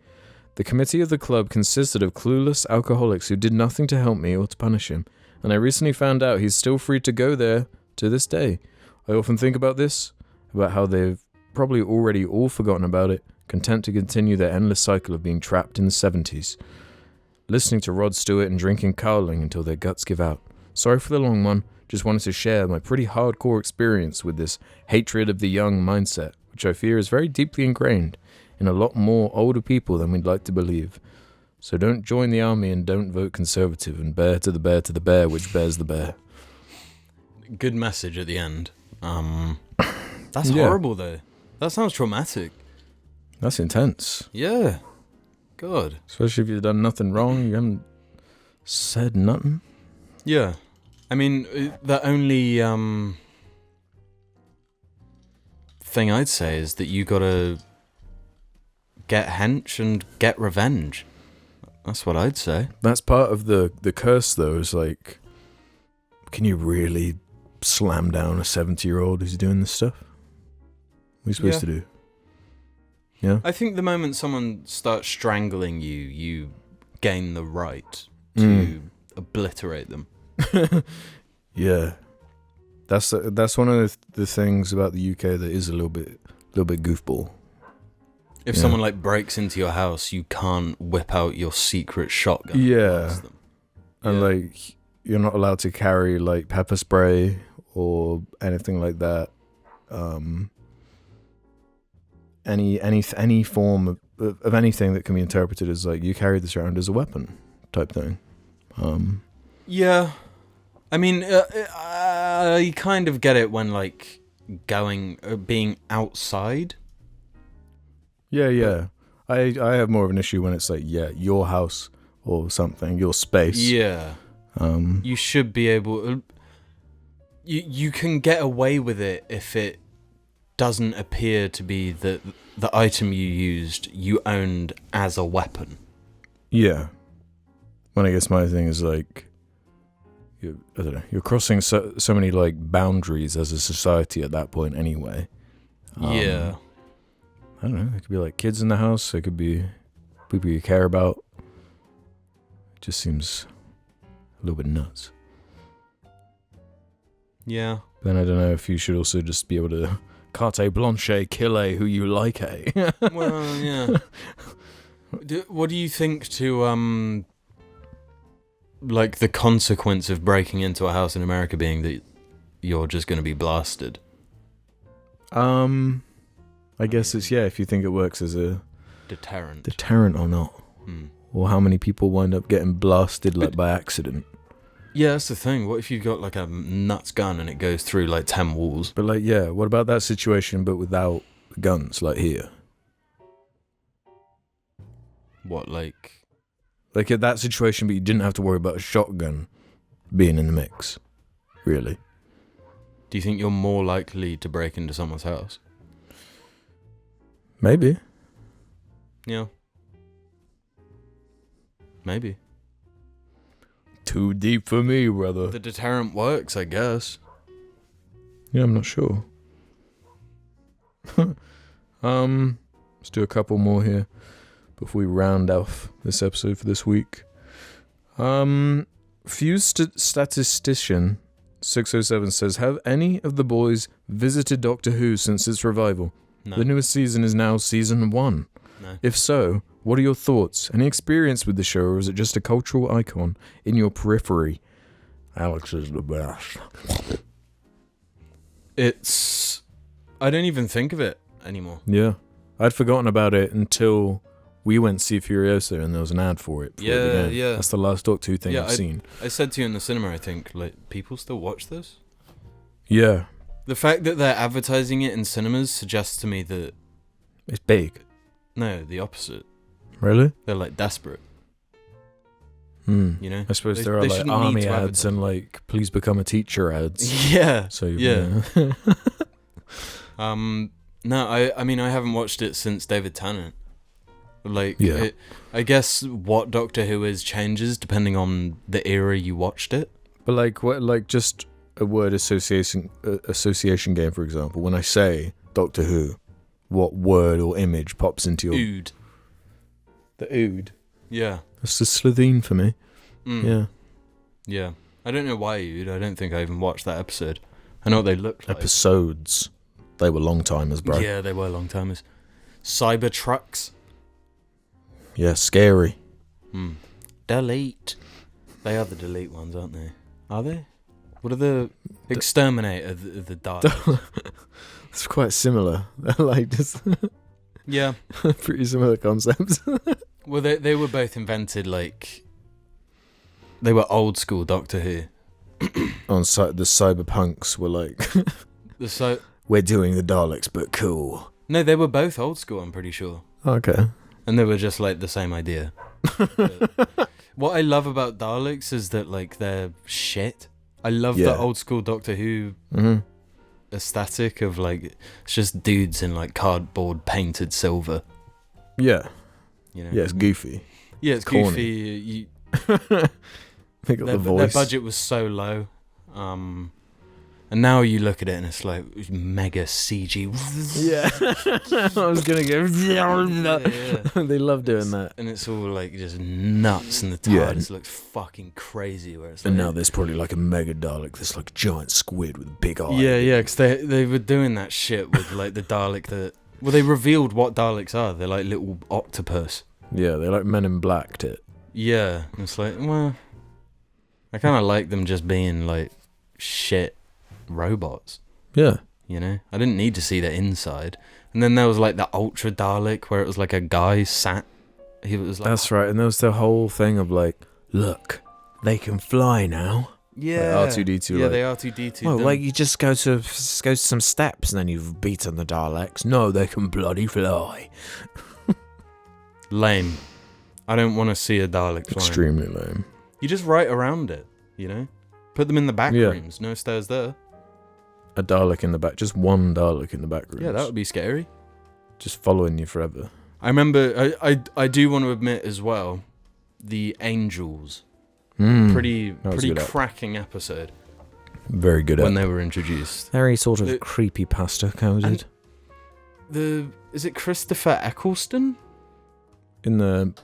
The committee of the club consisted of clueless alcoholics who did nothing to help me or to punish him, and I recently found out he's still free to go there to this day. I often think about this, about how they've probably already all forgotten about it, content to continue their endless cycle of being trapped in the 70s, listening to Rod Stewart and drinking Carling until their guts give out. Sorry for the long one, just wanted to share my pretty hardcore experience with this hatred of the young mindset, which I fear is very deeply ingrained in a lot more older people than we'd like to believe. So don't join the army and don't vote conservative and bear to the bear which bears the bear. Good message at the end. That's horrible though. That sounds traumatic. That's intense. Yeah. God. Especially if you've done nothing wrong, you haven't said nothing. Yeah. I mean, the only thing I'd say is that you gotta get hench and get revenge. That's what I'd say. That's part of the curse, though, is like, can you really slam down a 70-year-old who's doing this stuff? What are you supposed to do? Yeah? I think the moment someone starts strangling you, you gain the right to obliterate them. Yeah. That's one of the things about the UK that is a little bit goofball. If someone like breaks into your house, you can't whip out your secret shotgun. Yeah. And like you're not allowed to carry like pepper spray or anything like that. Any form of anything that can be interpreted as like you carry this around as a weapon type thing. Yeah. I mean, you kind of get it when like being outside. Yeah. I have more of an issue when it's like, your house or something, your space. Yeah. You should be able... You can get away with it if it doesn't appear to be the item you used you owned as a weapon. Yeah. Well, I guess my thing is like, I don't know, you're crossing so many like boundaries as a society at that point anyway. Yeah. I don't know, it could be like kids in the house, it could be people you care about. It just seems a little bit nuts. Yeah. Then I don't know if you should also just be able to carte blanche kill who you like, Well, yeah. What do you think to, like, the consequence of breaking into a house in America being that you're just going to be blasted? I guess it's, if you think it works as a... Deterrent or not. Or how many people wind up getting blasted, like, by accident. Yeah, that's the thing. What if you've got, like, a nuts gun and it goes through, like, 10 walls? But, like, what about that situation, but without guns, like here? What, like... Like, at that situation, but you didn't have to worry about a shotgun being in the mix. Really. Do you think you're more likely to break into someone's house? Maybe. Yeah. Maybe. Too deep for me, brother. The deterrent works, I guess. Yeah, I'm not sure. Let's do a couple more here before we round off this episode for this week. Fused Statistician 607 says, have any of the boys visited Doctor Who since its revival? No. The newest season is now season 1. No. If so, what are your thoughts? Any experience with the show, or is it just a cultural icon in your periphery? Alex is the best. I don't even think of it anymore. Yeah. I'd forgotten about it until we went to see Furiosa and there was an ad for it. Yeah. That's the last Doctor Who thing I've seen. I said to you in the cinema, I think, like, people still watch this? Yeah. The fact that they're advertising it in cinemas suggests to me that... It's big. No, the opposite. Really? They're, like, desperate. You know? I suppose there are, like, army ads and, like, please become a teacher ads. Yeah. So yeah. No, I mean, I haven't watched it since David Tennant. Like, I guess what Doctor Who is changes depending on the era you watched it. But, like, what, like, just a word association game, for example. When I say Doctor Who, what word or image pops into your... Ood. The Ood? Yeah. That's the Slitheen for me. Yeah. Yeah. I don't know why Ood. I don't think I even watched that episode. I know what they looked like. Episodes. They were long timers, bro. Yeah, they were long timers. Cybertrucks. Yeah, scary. Delete. They are the delete ones, aren't they? Are they? What are the exterminate of the Daleks? It's quite similar. Like, just yeah, pretty similar concepts. Well, they were both invented, like, they were old school Doctor Who. On the cyberpunks were like, we're doing the Daleks, but cool. No, they were both old school, I'm pretty sure. Okay. And they were just, like, the same idea. What I love about Daleks is that, like, they're shit. I love the old school Doctor Who aesthetic of, like, it's just dudes in, like, cardboard painted silver. Yeah. You know? Yeah, it's goofy. Yeah, it's goofy. They got the voice. Their budget was so low. And now you look at it and it's like mega CG. Yeah. I was going to go. They love doing that. And it's all like just nuts and the TARDIS looks fucking crazy. Where it's and like, now there's probably like a mega Dalek, this like giant squid with big eyes. Yeah, because they were doing that shit with like the Dalek that... Well, they revealed what Daleks are. They're like little octopus. Yeah, they like Men in Black'd it. Yeah. And it's like, well... I kind of like them just being like shit robots. Yeah. You know? I didn't need to see the inside. And then there was like the Ultra Dalek where it was like a guy sat. He was like... That's right. And there was the whole thing of like, look, they can fly now. Yeah. Like R2-D2. Yeah, like, they R2-D2. well, like you just go some steps and then you've beaten the Daleks. No, they can bloody fly. Lame. I don't want to see a Dalek flying. Extremely lame. You just write around it, you know? Put them in the back rooms. No stairs there. A Dalek in the back. Just one Dalek in the back rooms. Yeah, that would be scary. Just following you forever. I remember, I do want to admit as well, the Angels. Pretty cracking episode. Very good when they were introduced. Very sort of creepypasta coded. Is it Christopher Eccleston? In the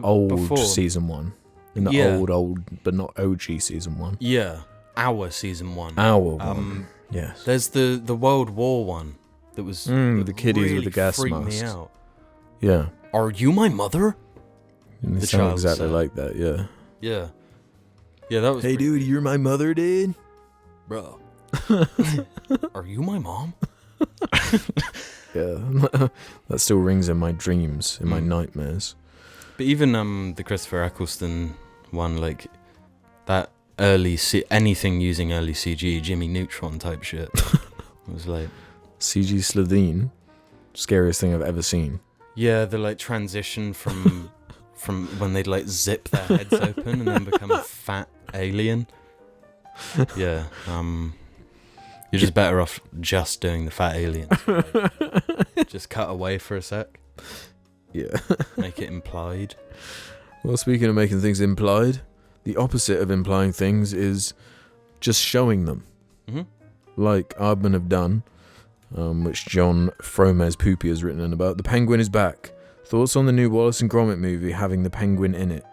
old before. season 1. In the old, but not OG season 1. Yeah. Our season 1. Our one. Yes. There's the World War one that was with the kiddies really with the gas freaked masks. me out. Yeah. Are you my mother? And they The sound child exactly said. like that, yeah. Yeah. Yeah, that was Hey dude, you're my mother, dude? bro. Are you my mom? Yeah. That still rings in my dreams, in my nightmares. But even the Christopher Eccleston one, like that early anything using early CG, Jimmy Neutron type shit. It was like CG Slovene, scariest thing I've ever seen. yeah, the like transition from when they'd like zip their heads open and then become a fat alien. Yeah, you're just better off just doing the fat aliens. Right? Just cut away for a sec. Yeah. Make it implied. Well, speaking of making things implied, the opposite of implying things is just showing them. Like Aardman have done, which John Fromez Poopy has written in about. The Penguin is back. Thoughts on the new Wallace and Gromit movie having the Penguin in it.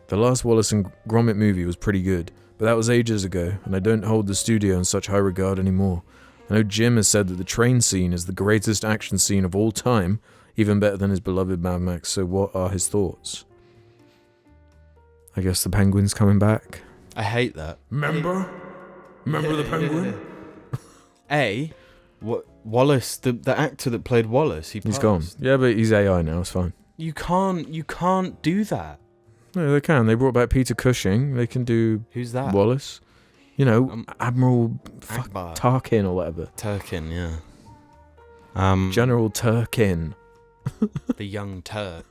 The last Wallace and Gromit movie was pretty good, but that was ages ago, and I don't hold the studio in such high regard anymore. I know Jim has said that the train scene is the greatest action scene of all time, even better than his beloved Mad Max, so what are his thoughts? I guess the Penguin's coming back. I hate that. Remember the Penguin? Wallace, the actor that played Wallace, He's gone. Yeah, but he's AI now, it's fine. You can't do that. No, they can. They brought back Peter Cushing. They can do Who's that? Wallace. You know, Admiral Akbar. Tarkin or whatever. Turkin, yeah. General Turkin. The young Turk.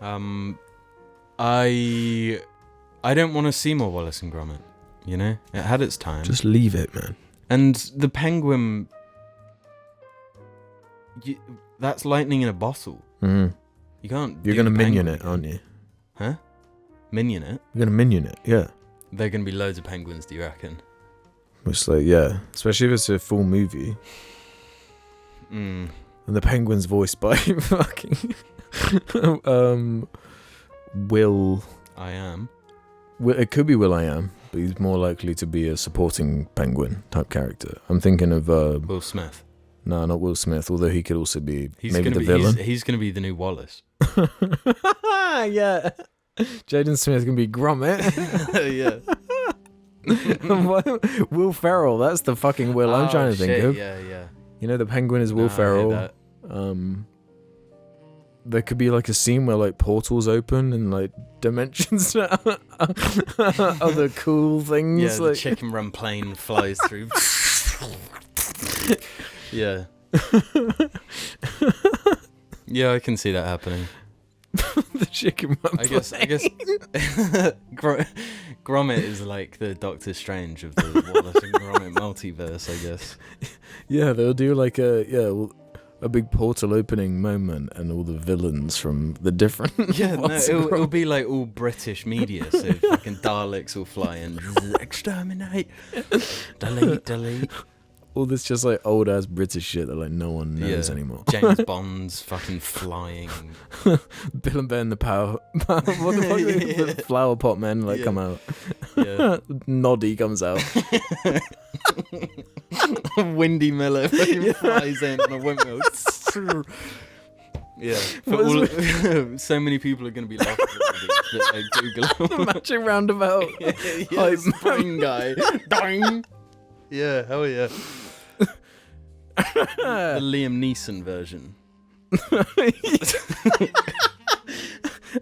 I don't want to see more Wallace and Gromit. You know, it had its time. Just leave it, man. And the Penguin, that's lightning in a bottle. Mm. You can't. You're gonna minion it, aren't you? Huh? Minion it? You're gonna minion it, yeah. There are gonna be loads of penguins. Do you reckon? It's like, yeah, especially if it's a full movie. And the Penguin's voiced by fucking Will. I am. It could be Will I Am, but he's more likely to be a supporting Penguin type character. I'm thinking of Will Smith. No, not Will Smith. Although he could also be maybe the be, villain. He's gonna be the new Wallace. Yeah. Jaden Smith can be Gromit. Yeah. Will Ferrell. That's the fucking Will I'm trying to think of. Yeah, yeah. You know, the Penguin is Will Ferrell. There could be like a scene where like portals open and like dimensions other cool things. Yeah, like the chicken run plane flies through. Yeah. Yeah, I can see that happening. The chicken run plane. I guess Gromit is like the Doctor Strange of the Wallace and Gromit multiverse, I guess. Yeah, they'll do like a big portal opening moment and all the villains from the different it'll be like all British media, so fucking Daleks will fly and exterminate, delete. All this just like old ass British shit that like no one knows anymore. James Bond's fucking flying. Bill and Ben the power what the fuck the flower pot men come out. Yeah. Noddy comes out. Windy Miller fucking flies in on a windmill. Yeah. So many people are going to be laughing at me. Google The matching roundabout. Yeah, spring guy. Ding. Yeah, hell yeah. The Liam Neeson version.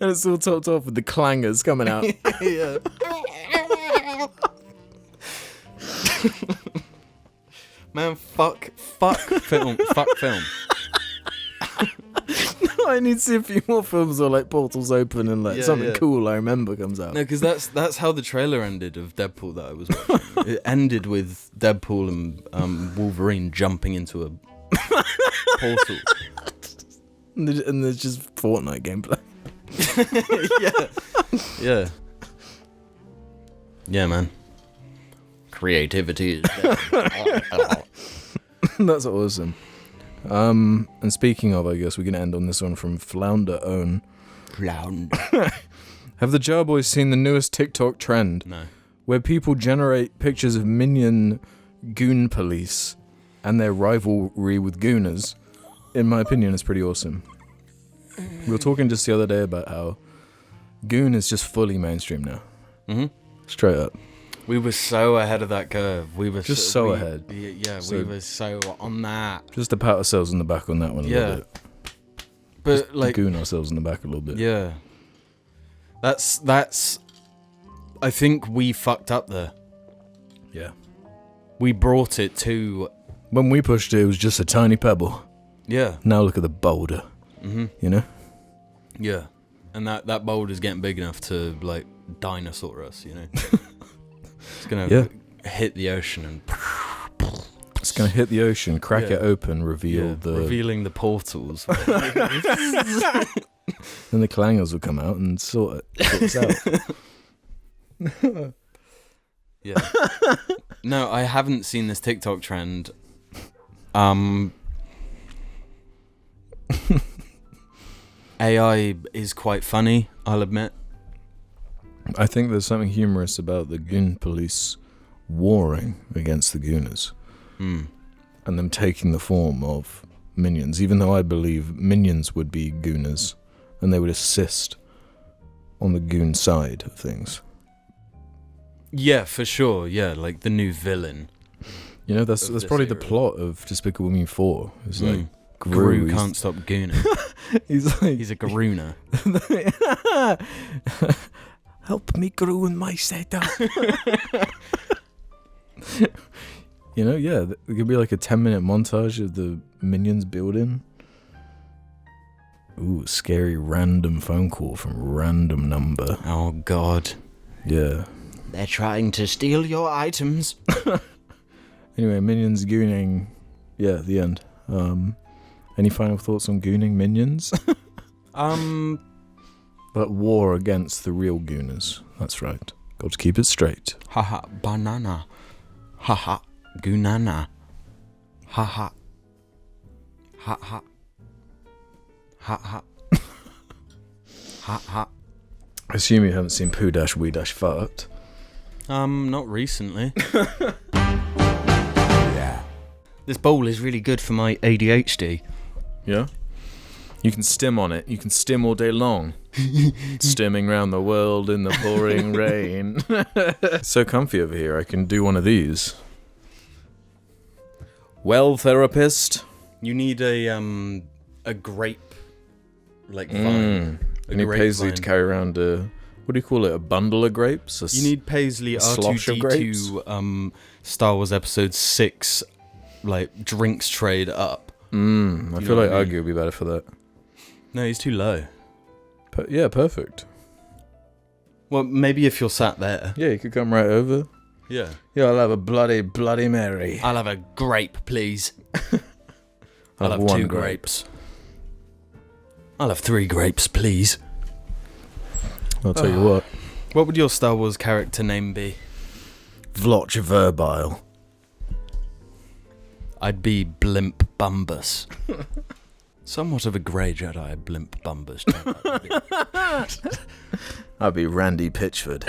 And it's all topped off with the clangers coming out. Yeah. Man, fuck film. I need to see a few more films where like portals open and like something cool I remember comes out. No, because that's how the trailer ended of Deadpool that I was watching. It ended with Deadpool and Wolverine jumping into a portal. And there's just Fortnite gameplay. Yeah. Yeah, man. Creativity is dead. That's awesome. And speaking of, I guess we can end on this one from Flounder Own. Flounder. Have the Jar Boys seen the newest TikTok trend? No. Where people generate pictures of minion goon police and their rivalry with gooners. In my opinion, it's pretty awesome. We were talking just the other day about how goon is just fully mainstream now. Mm-hmm. Straight up. We were so ahead of that curve. We were just so ahead. Yeah, we were so on that. Just to pat ourselves on the back on that one a little bit. But just like goon ourselves in the back a little bit. Yeah. That's I think we fucked up there. Yeah. We brought it to when we pushed it, it was just a tiny pebble. Yeah. Now look at the boulder. Mm-hmm. You know? Yeah. And that boulder's getting big enough to like dinosaur us, you know. It's gonna hit the ocean and it's gonna hit the ocean, crack it open, revealing the portals. Then the clangers will come out and sort us out. Yeah. No, I haven't seen this TikTok trend. AI is quite funny, I'll admit. I think there's something humorous about the goon police warring against the gooners. And them taking the form of minions, even though I believe minions would be gooners and they would assist on the goon side of things. Yeah, for sure. Yeah, like the new villain. You know, that's probably the plot of Despicable Me 4. It's like Gru can't stop gooning. He's a Goonera. Help me Gru in my setup. You know, yeah, there could be like a 10-minute montage of the minions building. Ooh, scary random phone call from random number. Oh, God. Yeah. They're trying to steal your items. Anyway, minions gooning. Yeah, the end. Any final thoughts on gooning minions? But war against the real gooners. That's right. Got to keep it straight. Haha, banana. Haha, Goonana. Haha. Ha-ha. Ha-ha. Ha-ha. I assume you haven't seen Poo-Wee-Fart. Not recently. Yeah. This bowl is really good for my ADHD. Yeah? You can stim on it. You can stim all day long. Stimming round the world in the pouring rain. So comfy over here. I can do one of these. Well, therapist. You need a grape, like vine. You need Paisley to carry around a, what do you call it? A bundle of grapes? You need Paisley R2D2 Star Wars Episode 6, like drinks trade up. I feel like Aggie would be better for that. No, he's too low. Yeah, perfect. Well, maybe if you're sat there. Yeah, you could come right over. Yeah. Yeah, I'll have a bloody Mary. I'll have a grape, please. I'll have one 2 grapes. I'll have 3 grapes, please. I'll tell you what. What would your Star Wars character name be? Vlotch Verbile. I'd be Blimp Bumbus. Somewhat of a grey Jedi, Blimp Bumbus. I'd be Randy Pitchford.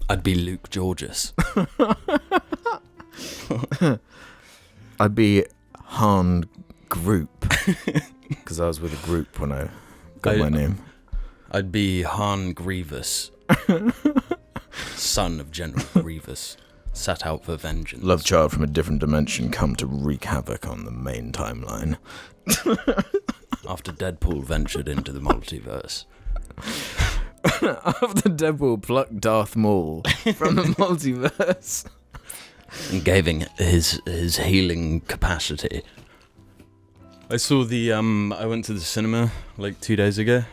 I'd be Luke Georges. I'd be Han Group. Because I was with a group when I got my name. I'd be Han Grievous. Son of General Grievous. Set out for vengeance. Love child from a different dimension come to wreak havoc on the main timeline. After Deadpool ventured into the multiverse. After Deadpool plucked Darth Maul from the multiverse. And gave him his healing capacity. I saw the I went to the cinema like 2 days ago,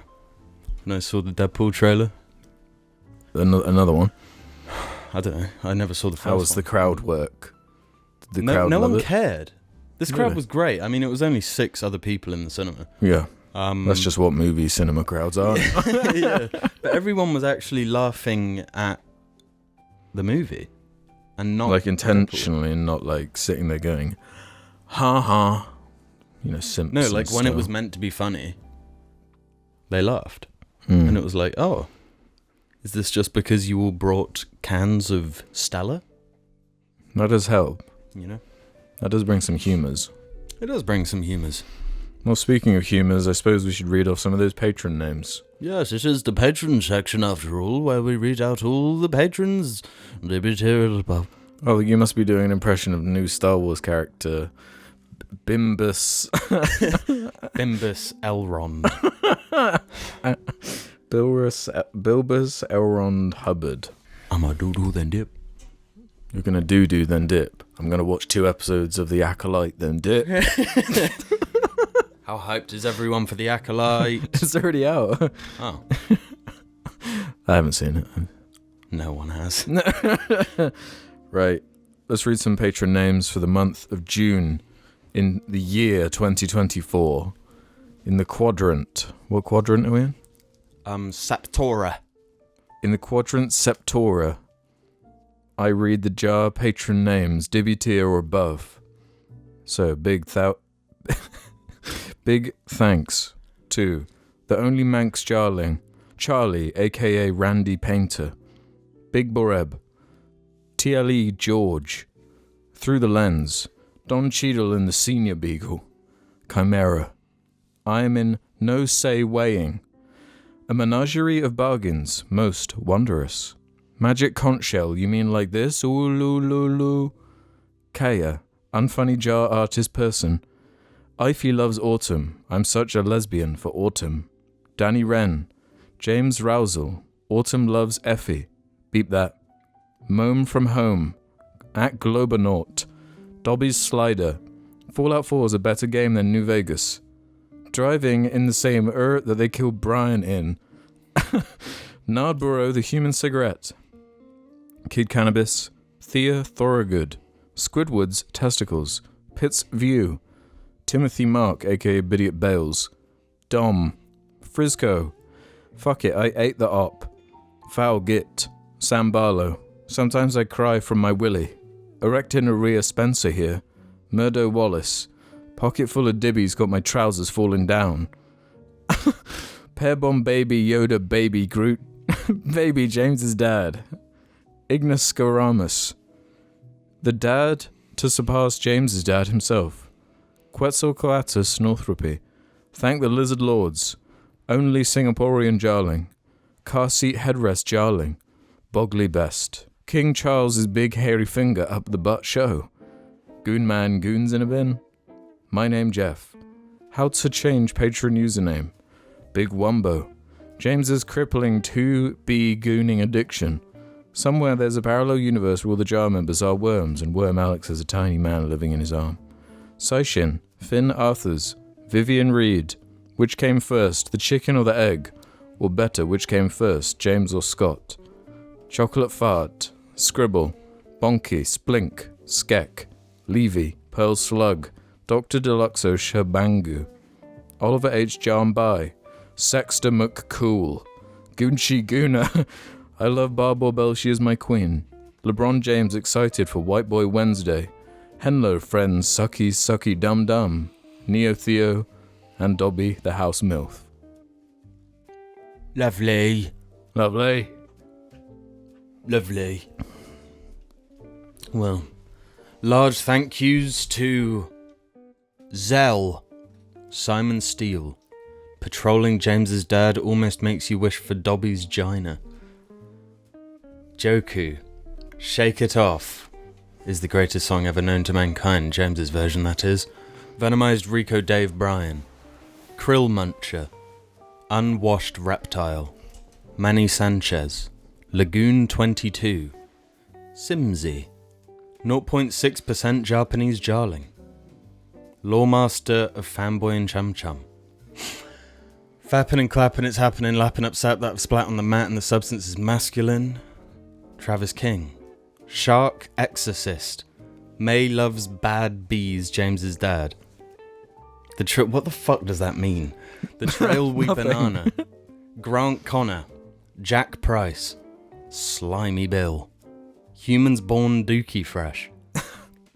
and I saw the Deadpool trailer. Another one. I don't know. I never saw the first How was one. the crowd work? Did the No, crowd no love one it? cared. This Really? crowd was great. I mean, it was only 6 other people in the cinema. Yeah. That's just what movie cinema crowds are. Yeah. But everyone was actually laughing at the movie, and not like intentionally, and not like sitting there going, "Ha ha," you know, Simpsons. No, like when it style. was meant to be funny, they laughed, Mm. and it was like, oh, is this just because you all brought cans of Stella? That does help. You know, That does bring some humours. it does bring some humours. Well, speaking of humours, I suppose we should read off some of those patron names. Yes, it is the patron section after all, where we read out all the patrons debited above. Oh, you must be doing an impression of the new Star Wars character, Bimbus. Bimbus Elrond. Bilbus Elrond Hubbard. I'm a doo-doo then dip. You're gonna do then dip. I'm gonna watch 2 episodes of The Acolyte then dip. How hyped is everyone for the Acolyte? It's already out. Oh, I haven't seen it. no one has. Right. Let's read some patron names for the month of June in the year 2024. In the quadrant. What quadrant are we in? Saptora. In the quadrant Septora, I read the jar patron names, Dibby tier or above. So, big thanks to the only Manx Jarling, Charlie, aka Randy Painter, Big Boreb, TLE George, Through the Lens, Don Cheadle and the Senior Beagle, Chimera, I am in No Say Weighing, A Menagerie of Bargains, Most Wondrous, Magic Conch Shell, you mean like this? Oolululu, Kaya, Unfunny Jar Artist Person, Ify Loves Autumn, I'm Such a Lesbian for Autumn, Danny Wren, James Rousel, Autumn Loves Effie, beep that, Mome from Home, at Globonaut, Dobby's Slider, Fallout 4 is a better game than New Vegas, driving in the same that they killed Brian in, Nardborough the Human Cigarette, Kid Cannabis, Thea Thorogood, Squidward's Testicles, Pitt's View, Timothy Mark, aka Bidiot Bales, Dom, Frisco, Fuck It, I Ate the Op, Foul Git, Sam Barlow, Sometimes I Cry from My Willy, Erectinaria Spencer here, Murdo Wallace, Pocket Full of Dibbies Got My Trousers Falling Down, Pear Bomb Baby Yoda Baby Groot, Baby James's Dad, Ignis Skoramus, the dad to surpass James's dad himself, Quetzalcoatlus Northropy, Thank the Lizard Lords, Only Singaporean Jarling, Car Seat Headrest Jarling, Bogley Best, King Charles's Big Hairy Finger Up the Butt Show, Goonman Goons in a Bin, My Name Jeff, How to Change Patron Username, Big Wumbo, James's Crippling 2B Gooning Addiction, Somewhere There's a Parallel Universe where all the jar members are worms and Worm Alex is a tiny man living in his arm, Saishin, Finn Arthurs, Vivian Reed, Which came first, the chicken or the egg? Or better, which came first, James or Scott? Chocolate Fart, Scribble, Bonky, Splink, Skek, Levy, Pearl Slug, Dr. Deluxo Shabangu, Oliver H. Jarmbai, Sexter McCool, Goonchi Goona, I love Barbell, she is my queen, LeBron James excited for White Boy Wednesday, Henlo friends Sucky Dum Dum, Neo Theo, and Dobby the House MILF. Lovely. Lovely. Lovely. Well, large thank yous to Zell, Simon Steele. Patrolling James's dad almost makes you wish for Dobby's gina. Joku, Shake It Off, is the greatest song ever known to mankind, James's version that is. Venomized Rico Dave Bryan. Krill Muncher, Unwashed Reptile, Manny Sanchez, Lagoon 22, Simsy, 0.6% Japanese Jarling, Lawmaster of Fanboy and Chum Chum. Fapping and clapping, it's happening, lapping up sap that splat on the mat and the substance is masculine. Travis King. Shark Exorcist. May loves bad bees, James's dad. What the fuck does that mean? The Trail We Banana. Grant Connor. Jack Price. Slimy Bill. Humans Born Dookie Fresh.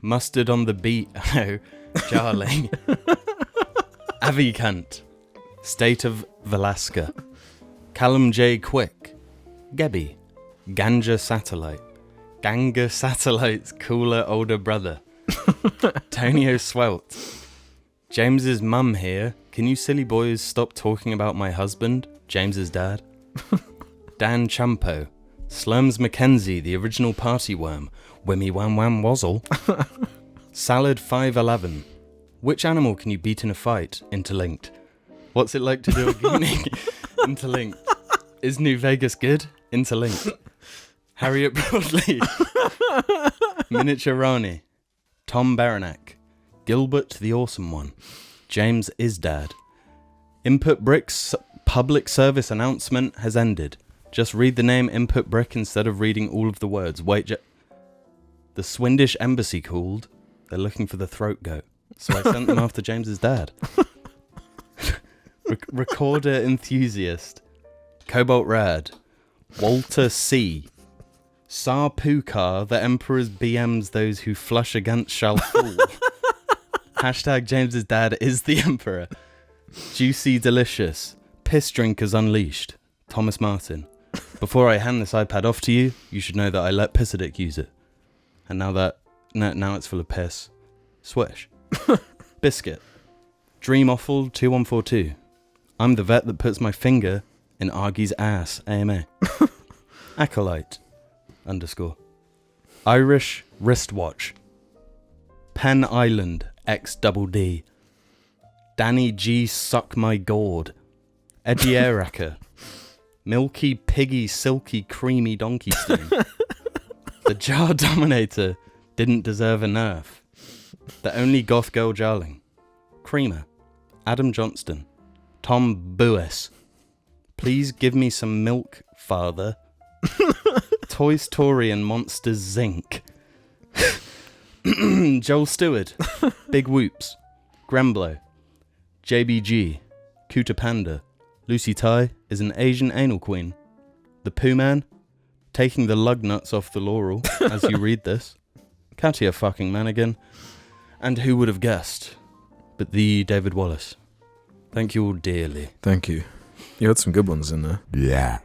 Mustard on the Beat. Oh, Jarling. Avi Cunt. State of Velasca. Callum J. Quick. Gebby. Ganja Satellite. Ganga Satellite's cooler older brother. Tonio Swelt. James's mum here. Can you silly boys stop talking about my husband? James's dad. Dan Champo. Slurms Mackenzie, the original party worm. Wimmy Wham Wham Wazzle. Salad 511. Which animal can you beat in a fight? Interlinked. What's it like to do a gooning? Interlinked. Is New Vegas good? Interlinked. Harriet Broadley. Miniature Ronnie. Tom Baranek. Gilbert the Awesome One. James is Dad. Input Brick's public service announcement has ended. Just read the name Input Brick instead of reading all of the words. Wait, the Swindish Embassy called. They're looking for the throat goat. So I sent them after James's dad. Recorder Enthusiast. Cobalt Rad. Walter C. Tsar Pukar, the Emperor's BMs those who flush against shall fall. Hashtag James's dad is the Emperor. Juicy Delicious. Piss Drinkers Unleashed. Thomas Martin. Before I hand this iPad off to you, you should know that I let Pissadick use it. And now it's full of piss. Swish. Biscuit. Dream Offal 2142. I'm the vet that puts my finger in Argy's ass. AMA. Acolyte. _ Irish Wristwatch. Penn Island XDD. Danny G Suck My Gourd. Eddie Airacker. Milky Piggy Silky Creamy Donkey Sting. The Jar Dominator didn't deserve a nerf. The Only Goth Girl Jarling. Creamer. Adam Johnston. Tom Buis. Please give me some milk, father. Toy Story and Monsters Zinc. Joel Stewart. Big Whoops. Gremblo. JBG. Kuta Panda. Lucy Tai is an Asian anal queen. The Pooh Man. Taking the lug nuts off the laurel as you read this. Katia fucking Manigan. And who would have guessed but the David Wallace. Thank you all dearly. Thank you. You had some good ones in there. Yeah.